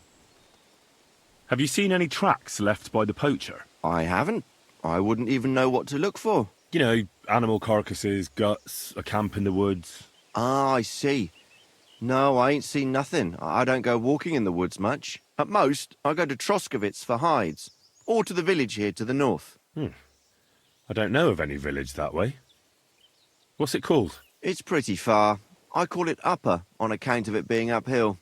[SPEAKER 2] Have you seen any tracks left by the poacher?
[SPEAKER 11] I haven't. I wouldn't even know what to look for.
[SPEAKER 2] You know, animal carcasses, guts, a camp in the woods.
[SPEAKER 11] Ah, I see. No, I ain't seen nothing. I don't go walking in the woods much. At most, I go to Troskovitz for hides. Or to the village here to the north.
[SPEAKER 2] I don't know of any village that way. What's it called?
[SPEAKER 11] It's pretty far. I call it Upper, on account of it being uphill.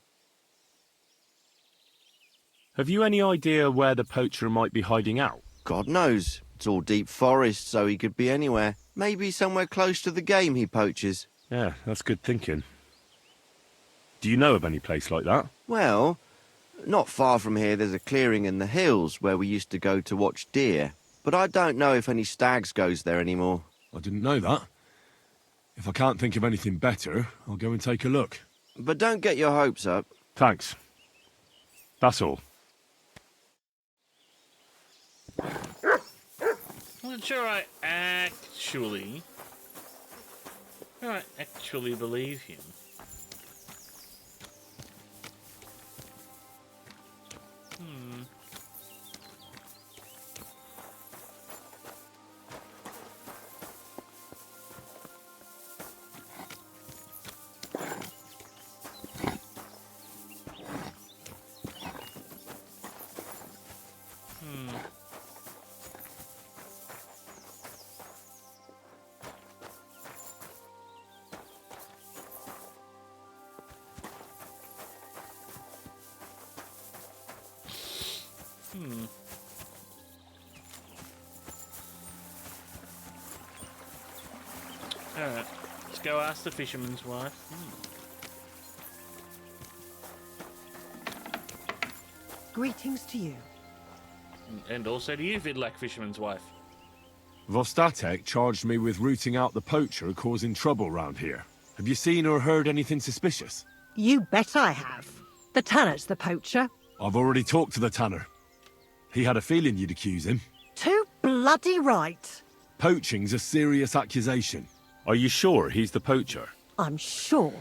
[SPEAKER 2] Have you any idea where the poacher might be hiding out?
[SPEAKER 11] God knows. It's all deep forest, so he could be anywhere. Maybe somewhere close to the game he poaches.
[SPEAKER 2] Yeah, that's good thinking. Do you know of any place like that?
[SPEAKER 11] Well, not far from here there's a clearing in the hills where we used to go to watch deer. But I don't know if any stags goes there anymore.
[SPEAKER 2] I didn't know that. If I can't think of anything better, I'll go and take a look.
[SPEAKER 11] But don't get your hopes up.
[SPEAKER 2] Thanks. That's all.
[SPEAKER 1] I'm not sure I actually believe him. Alright, let's go ask the fisherman's wife.
[SPEAKER 6] Greetings to you.
[SPEAKER 1] And also to you, Vidlak fisherman's wife.
[SPEAKER 2] Vostatek charged me with rooting out the poacher causing trouble round here. Have you seen or heard anything suspicious?
[SPEAKER 6] You bet I have. The tanner's the poacher.
[SPEAKER 2] I've already talked to the tanner. He had a feeling you'd accuse him.
[SPEAKER 6] Too bloody right.
[SPEAKER 2] Poaching's a serious accusation. Are you sure he's the poacher?
[SPEAKER 6] I'm sure.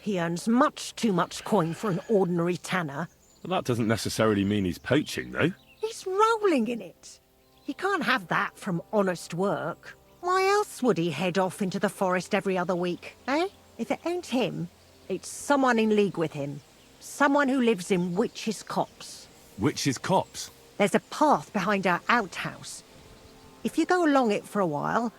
[SPEAKER 6] He earns much too much coin for an ordinary tanner.
[SPEAKER 2] Well, that doesn't necessarily mean he's poaching, though.
[SPEAKER 6] He's rolling in it. He can't have that from honest work. Why else would he head off into the forest every other week, eh? If it ain't him, it's someone in league with him. Someone who lives in Witch's Copse.
[SPEAKER 2] Witch's Copse?
[SPEAKER 6] There's a path behind our outhouse. If you go along it for a while,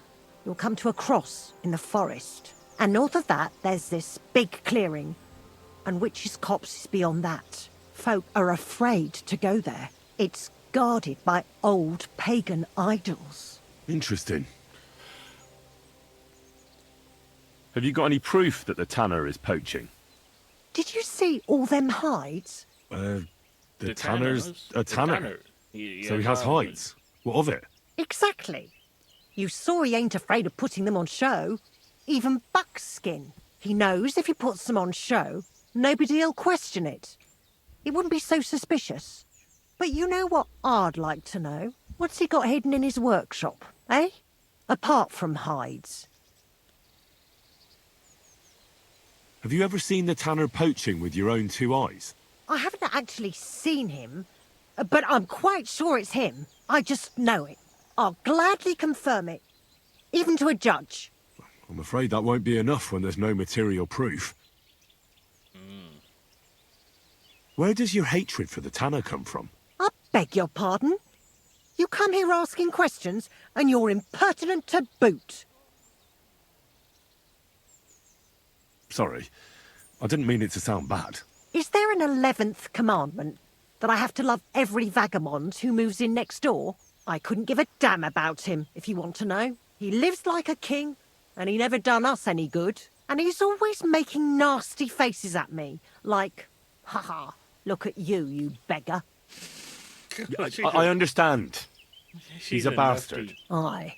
[SPEAKER 6] you'll come to a cross in the forest. And north of that, there's this big clearing. And Witch's Copse is beyond that. Folk are afraid to go there. It's guarded by old pagan idols.
[SPEAKER 2] Interesting. Have you got any proof that the tanner is poaching?
[SPEAKER 6] Did you see all them hides?
[SPEAKER 2] The tanner's a tanner. So he has hides. What of it?
[SPEAKER 6] Exactly. You saw he ain't afraid of putting them on show. Even buckskin. He knows if he puts them on show, nobody'll question it. He wouldn't be so suspicious. But you know what I'd like to know? What's he got hidden in his workshop, eh? Apart from hides.
[SPEAKER 2] Have you ever seen the tanner poaching with your own two eyes?
[SPEAKER 6] I haven't actually seen him, But I'm quite sure it's him. I just know it. I'll gladly confirm it. Even to a judge.
[SPEAKER 2] I'm afraid that won't be enough when there's no material proof. Where does your hatred for the Tanner come from?
[SPEAKER 6] I beg your pardon? You come here asking questions, and you're impertinent to boot.
[SPEAKER 2] Sorry, I didn't mean it to sound bad.
[SPEAKER 6] Is there an 11th commandment? That I have to love every vagabond who moves in next door? I couldn't give a damn about him, if you want to know. He lives like a king, and he never done us any good. And he's always making nasty faces at me, like, haha, look at you, you beggar.
[SPEAKER 2] I understand. He's a bastard.
[SPEAKER 1] nasty-
[SPEAKER 6] Aye.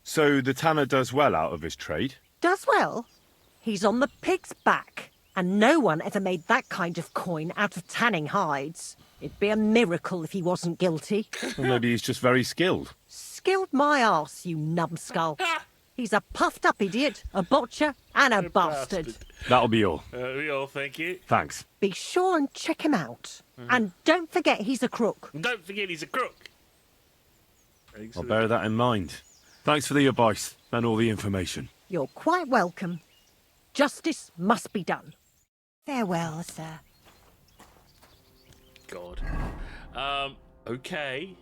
[SPEAKER 2] So the Tanner does well out of his trade?
[SPEAKER 6] Does well. He's on the pig's back, and no one ever made that kind of coin out of tanning hides. It'd be a miracle if he wasn't guilty.
[SPEAKER 2] Or maybe he's just very skilled.
[SPEAKER 6] Skilled my arse, you numbskull. He's a puffed-up idiot, a botcher, and a bastard.
[SPEAKER 2] That'll be all.
[SPEAKER 1] We all thank you.
[SPEAKER 2] Thanks.
[SPEAKER 6] Be sure and check him out. And don't forget he's a crook.
[SPEAKER 1] And don't forget he's a crook.
[SPEAKER 2] I'll bear that in mind. Thanks for the advice and all the information.
[SPEAKER 6] You're quite welcome. Justice must be done. Farewell, sir.
[SPEAKER 1] God. Okay.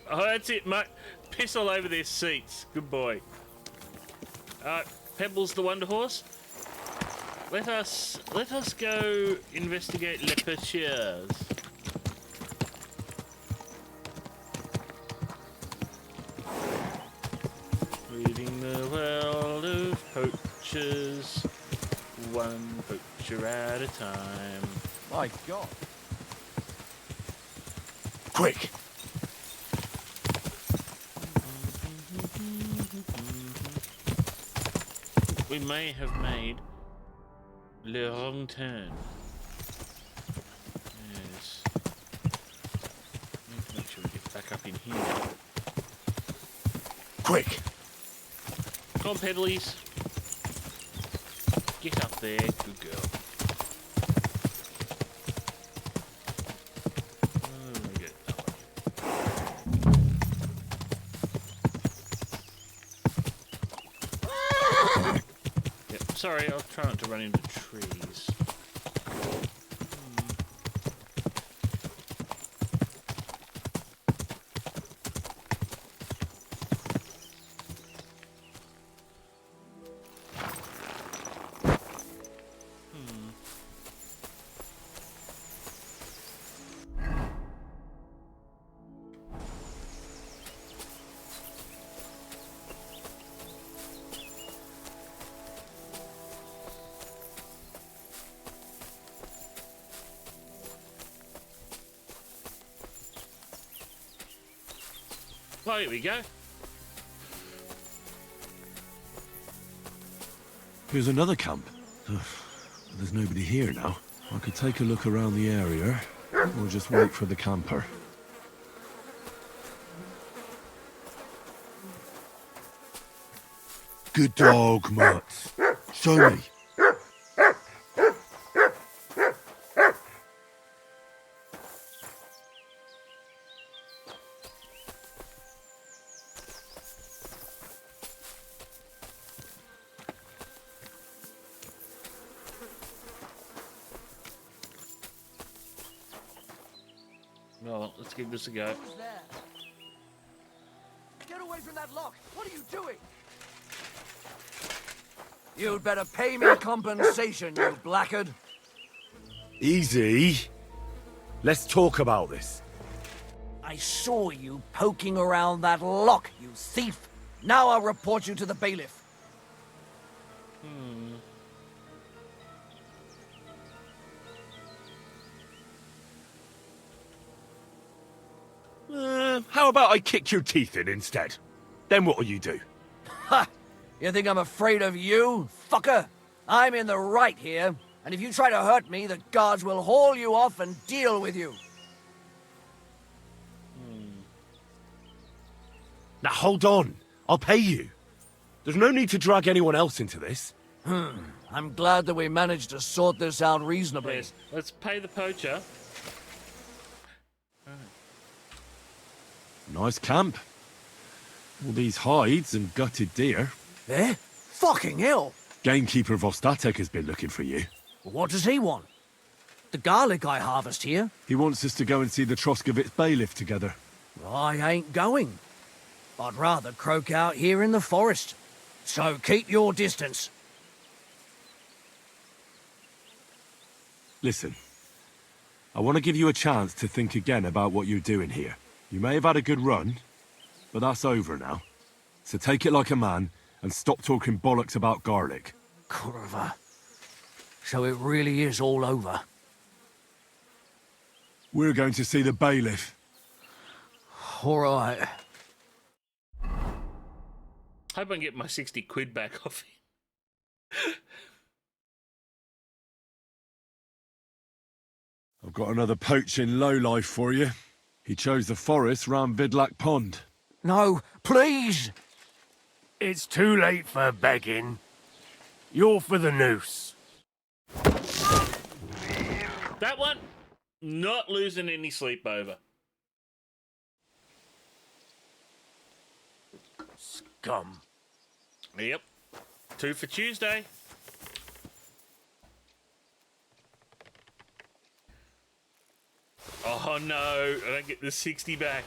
[SPEAKER 1] Oh, that's it, mate. Piss all over their seats. Good boy. Pebbles the Wonder Horse. Let us go investigate les pêcheurs. Reading the world of poachers, one poacher at a time.
[SPEAKER 3] My God.
[SPEAKER 2] Quick!
[SPEAKER 1] We may have made le wrong turn. Yes. Need to make sure we get back up in here.
[SPEAKER 2] Quick!
[SPEAKER 1] Come on, Pedalies. Get up there. Good girl. We get that way. Yep, sorry, I'll try not to run into trees. Well, here we go.
[SPEAKER 2] Here's another camp. There's nobody here now. I could take a look around the area, or just wait for the camper. Good dog, Mutt. Show me.
[SPEAKER 1] Well, let's give this a go.
[SPEAKER 3] Who's there? Get away from that lock! What are you doing? You'd better pay me compensation, you blackguard.
[SPEAKER 2] Easy. Let's talk about this.
[SPEAKER 3] I saw you poking around that lock, you thief. Now I'll report you to the bailiff.
[SPEAKER 2] How about I kick your teeth in instead? Then what'll you do?
[SPEAKER 3] Ha! You think I'm afraid of you, fucker? I'm in the right here, and if you try to hurt me, the guards will haul you off and deal with you.
[SPEAKER 2] Now hold on. I'll pay you. There's no need to drag anyone else into this.
[SPEAKER 3] I'm glad that we managed to sort this out reasonably.
[SPEAKER 1] Yes, let's pay the poacher.
[SPEAKER 2] Nice camp. All these hides and gutted deer.
[SPEAKER 3] Eh? Fucking hell!
[SPEAKER 2] Gamekeeper Vostatek has been looking for you.
[SPEAKER 3] What does he want? The garlic I harvest here?
[SPEAKER 2] He wants us to go and see the Troskovitz bailiff together.
[SPEAKER 3] I ain't going. I'd rather croak out here in the forest. So keep your distance.
[SPEAKER 2] Listen, I want to give you a chance to think again about what you're doing here. You may have had a good run, but that's over now. So take it like a man and stop talking bollocks about garlic.
[SPEAKER 3] Kurva. So it really is all over.
[SPEAKER 2] We're going to see the bailiff.
[SPEAKER 3] All right.
[SPEAKER 1] Hope I can get my 60 quid back off him.
[SPEAKER 2] I've got another poaching lowlife for you. He chose the forest round Vidlak Pond.
[SPEAKER 3] No, please!
[SPEAKER 9] It's too late for begging. You're for the noose.
[SPEAKER 1] That one, not losing any sleep over.
[SPEAKER 9] Scum.
[SPEAKER 1] Yep. 2 for Tuesday. Oh no, I don't get the 60 back.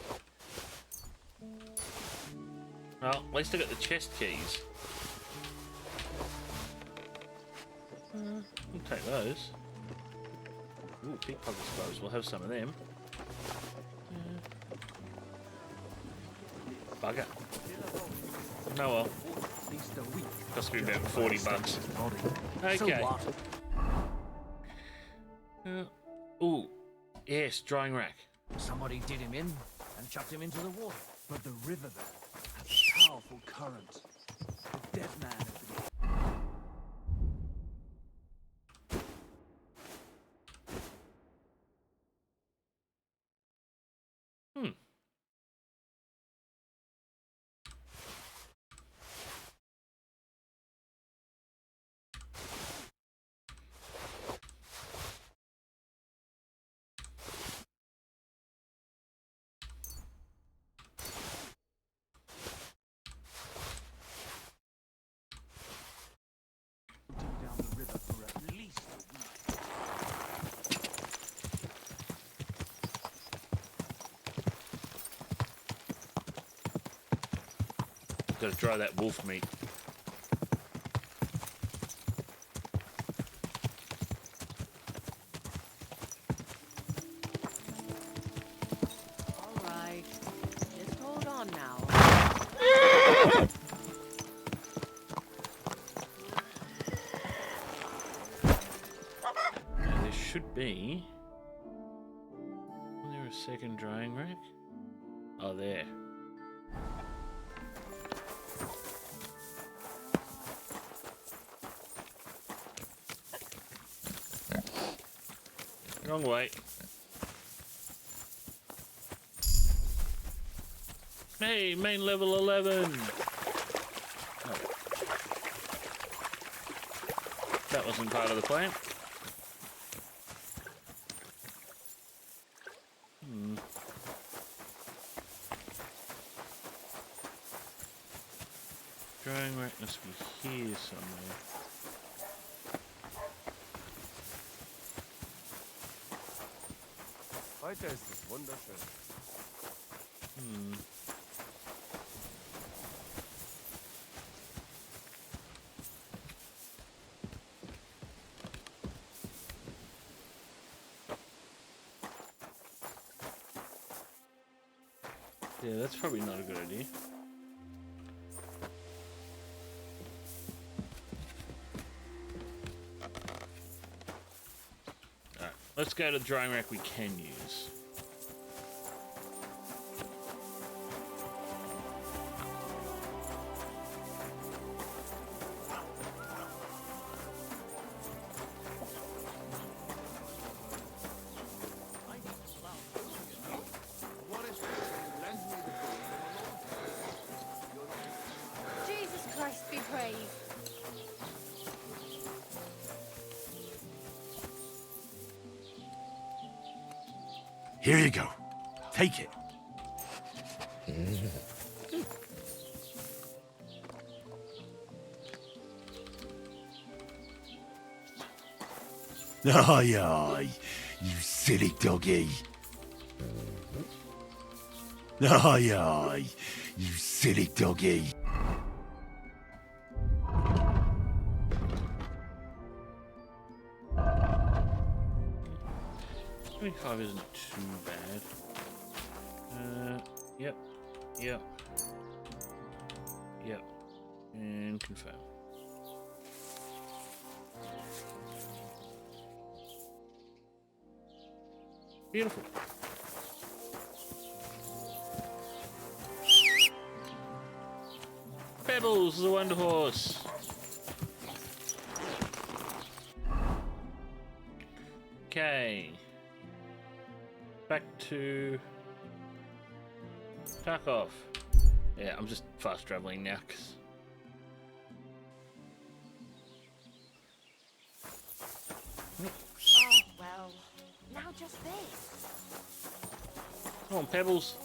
[SPEAKER 1] Well, at least I got the chest keys. We'll take those. Ooh, pickpocket clothes. We'll have some of them. Bugger. Oh well. Cost me about 40 bucks. Okay. Ooh. Yes, drying rack.
[SPEAKER 3] Somebody did him in and chucked him into the water. But the river there has a powerful current. The dead man of the...
[SPEAKER 1] Gotta dry that wolf meat.
[SPEAKER 5] All right. Just hold on now.
[SPEAKER 1] Now, there should be... Is there a second drying rack? Oh, there. Wrong way. Hey, main level 11. Oh. That wasn't part of the plan. Drying rack must be here somewhere.
[SPEAKER 8] Heute ist es wunderschön.
[SPEAKER 1] Yeah, that's probably not a good idea. Alright, let's go to the drying rack we can use.
[SPEAKER 5] Jesus Christ be
[SPEAKER 2] Here you go. Take it. Aye, aye, you silly doggy. Aye, aye, you silly doggy.
[SPEAKER 1] 25 isn't too bad. Yep. And confirm. Beautiful. Pebbles, the Wonder Horse. Okay. Back to Tarkov. Yeah, I'm just fast traveling now, cause
[SPEAKER 5] Oh, well. Now just this.
[SPEAKER 1] come on, Pebbles.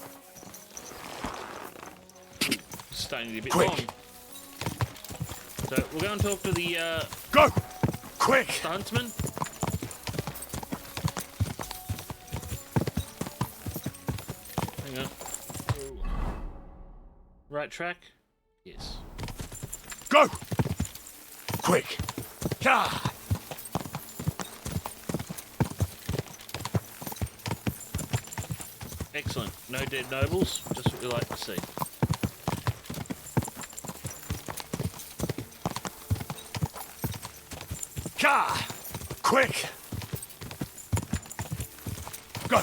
[SPEAKER 1] Starting to get a bit
[SPEAKER 2] Quick.
[SPEAKER 1] long. So we'll go and talk to the
[SPEAKER 2] Go! Quick!
[SPEAKER 1] the huntsman. Hang on. Right track? Yes.
[SPEAKER 2] Go! Quick! Ah!
[SPEAKER 1] Excellent. No dead nobles. Just what we like to see.
[SPEAKER 2] Ah! Quick! Go!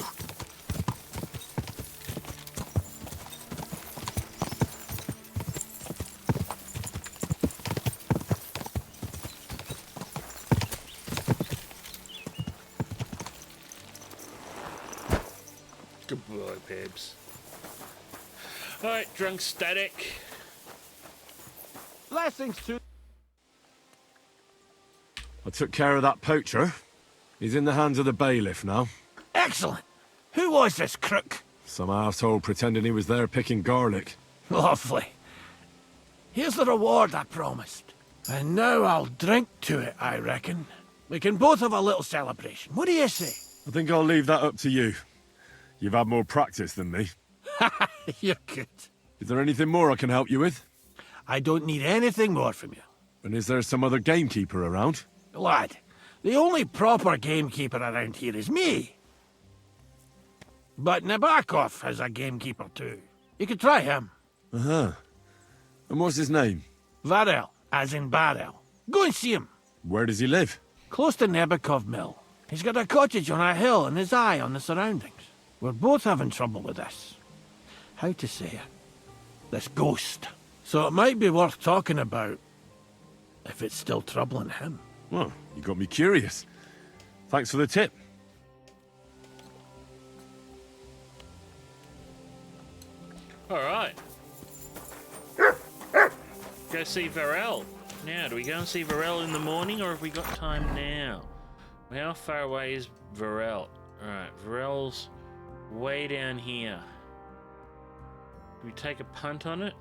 [SPEAKER 1] Good boy, Pebs. Alright, drunk static.
[SPEAKER 10] Blessings to...
[SPEAKER 2] I took care of that poacher. He's in the hands of the bailiff now.
[SPEAKER 10] Excellent. Who was this crook?
[SPEAKER 2] Some arsehole pretending he was there picking garlic.
[SPEAKER 10] Lovely. Here's the reward I promised. And now I'll drink to it, I reckon. We can both have a little celebration. What do you say?
[SPEAKER 2] I think I'll leave that up to you. You've had more practice than me.
[SPEAKER 10] You're good.
[SPEAKER 2] Is there anything more I can help you with?
[SPEAKER 10] I don't need anything more from you.
[SPEAKER 2] And is there some other gamekeeper around?
[SPEAKER 10] Lad, the only proper gamekeeper around here is me. But Nabokov has a gamekeeper too. You could try him.
[SPEAKER 2] Uh-huh. And what's his name?
[SPEAKER 10] Varel, as in barrel. Go and see him.
[SPEAKER 2] Where does he live?
[SPEAKER 10] Close to Nabokov Mill. He's got a cottage on a hill and his eye on the surroundings. We're both having trouble with this. How to say it? This ghost. So it might be worth talking about if it's still troubling him.
[SPEAKER 2] Well, you got me curious. Thanks for the tip.
[SPEAKER 1] Alright. Go see Varel. Now, do we go and see Varel in the morning, or have we got time now? How far away is Varel? Alright, Varel's way down here. Do we take a punt on it?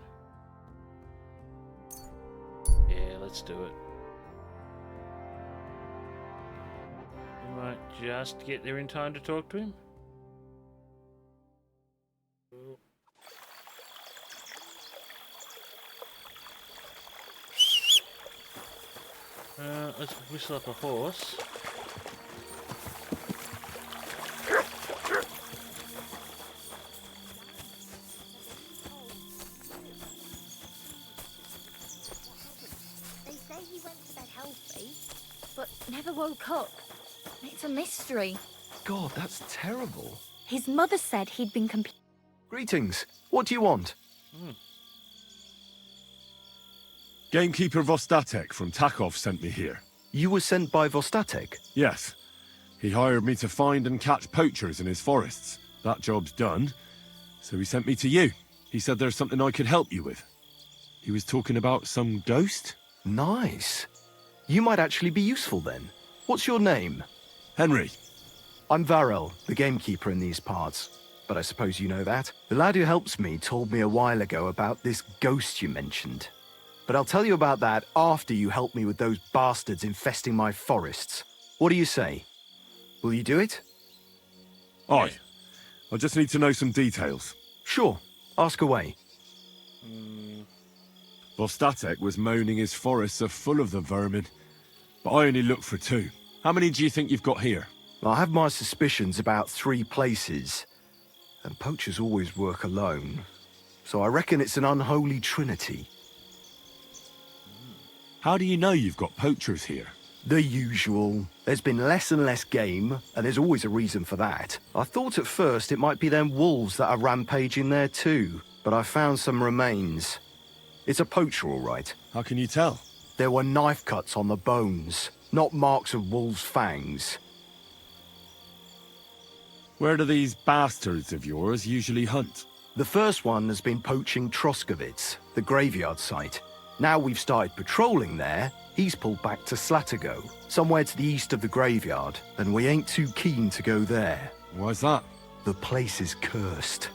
[SPEAKER 1] Yeah, let's do it. We might just get there in time to talk to him. Let's whistle up a horse.
[SPEAKER 12] They say he went to bed healthy, but never woke up. It's a mystery.
[SPEAKER 13] God, that's terrible.
[SPEAKER 12] His mother said he'd been
[SPEAKER 13] Greetings. What do you want?
[SPEAKER 2] Gamekeeper Vostatek from Takov sent me here.
[SPEAKER 13] You were sent by Vostatek?
[SPEAKER 2] Yes. He hired me to find and catch poachers in his forests. That job's done, so he sent me to you. He said there's something I could help you with. He was talking about some ghost?
[SPEAKER 13] Nice. You might actually be useful then. What's your name?
[SPEAKER 2] Henry.
[SPEAKER 13] I'm Varel, the gamekeeper in these parts. But I suppose you know that. The lad who helps me told me a while ago about this ghost you mentioned. But I'll tell you about that after you help me with those bastards infesting my forests. What do you say? Will you do it?
[SPEAKER 2] Aye. I just need to know some details.
[SPEAKER 13] Sure. Ask away.
[SPEAKER 2] Vostatek was moaning his forests are full of the vermin, but I only looked for 2. How many do you think you've got here?
[SPEAKER 13] I have my suspicions about 3 places. And poachers always work alone. So I reckon it's an unholy trinity.
[SPEAKER 2] How do you know you've got poachers here?
[SPEAKER 13] The usual. There's been less and less game, and there's always a reason for that. I thought at first it might be them wolves that are rampaging there too, but I found some remains. It's a poacher, all right.
[SPEAKER 2] How can you tell?
[SPEAKER 13] There were knife cuts on the bones, not marks of wolves' fangs.
[SPEAKER 2] Where do these bastards of yours usually hunt?
[SPEAKER 13] The first one has been poaching Troskovitz, the graveyard site. Now we've started patrolling there, he's pulled back to Slatigo, somewhere to the east of the graveyard, and we ain't too keen to go there.
[SPEAKER 2] Why's that?
[SPEAKER 13] The place is cursed.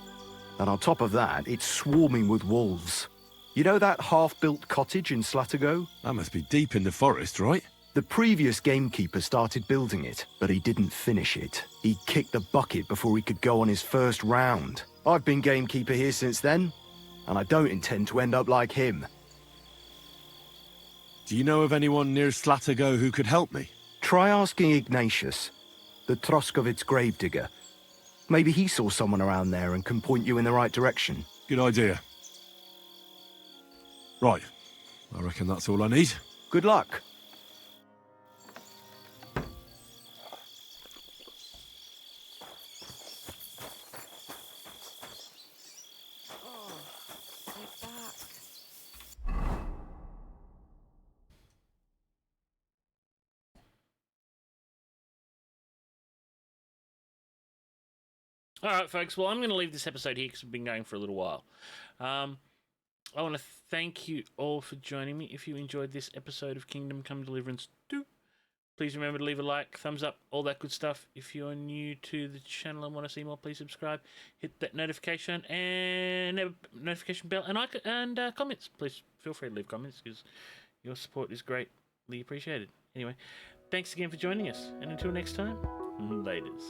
[SPEAKER 13] And on top of that, it's swarming with wolves. You know that half-built cottage in Slatigo?
[SPEAKER 2] That must be deep in the forest, right?
[SPEAKER 13] The previous gamekeeper started building it, but he didn't finish it. He kicked the bucket before he could go on his first round. I've been gamekeeper here since then, and I don't intend to end up like him.
[SPEAKER 2] Do you know of anyone near Slatigo who could help me?
[SPEAKER 13] Try asking Ignatius, the Troskovitz gravedigger. Maybe he saw someone around there and can point you in the right direction.
[SPEAKER 2] Good idea. Right. I reckon that's all I need.
[SPEAKER 13] Good luck.
[SPEAKER 1] All right, folks. Well, I'm going to leave this episode here because we've been going for a little while. I want to thank you all for joining me. If you enjoyed this episode of Kingdom Come Deliverance 2, please remember to leave a like, thumbs up, all that good stuff. If you're new to the channel and want to see more, please subscribe. Hit that notification and notification bell and comments. Please feel free to leave comments because your support is greatly appreciated. Anyway, thanks again for joining us, and until next time, laters.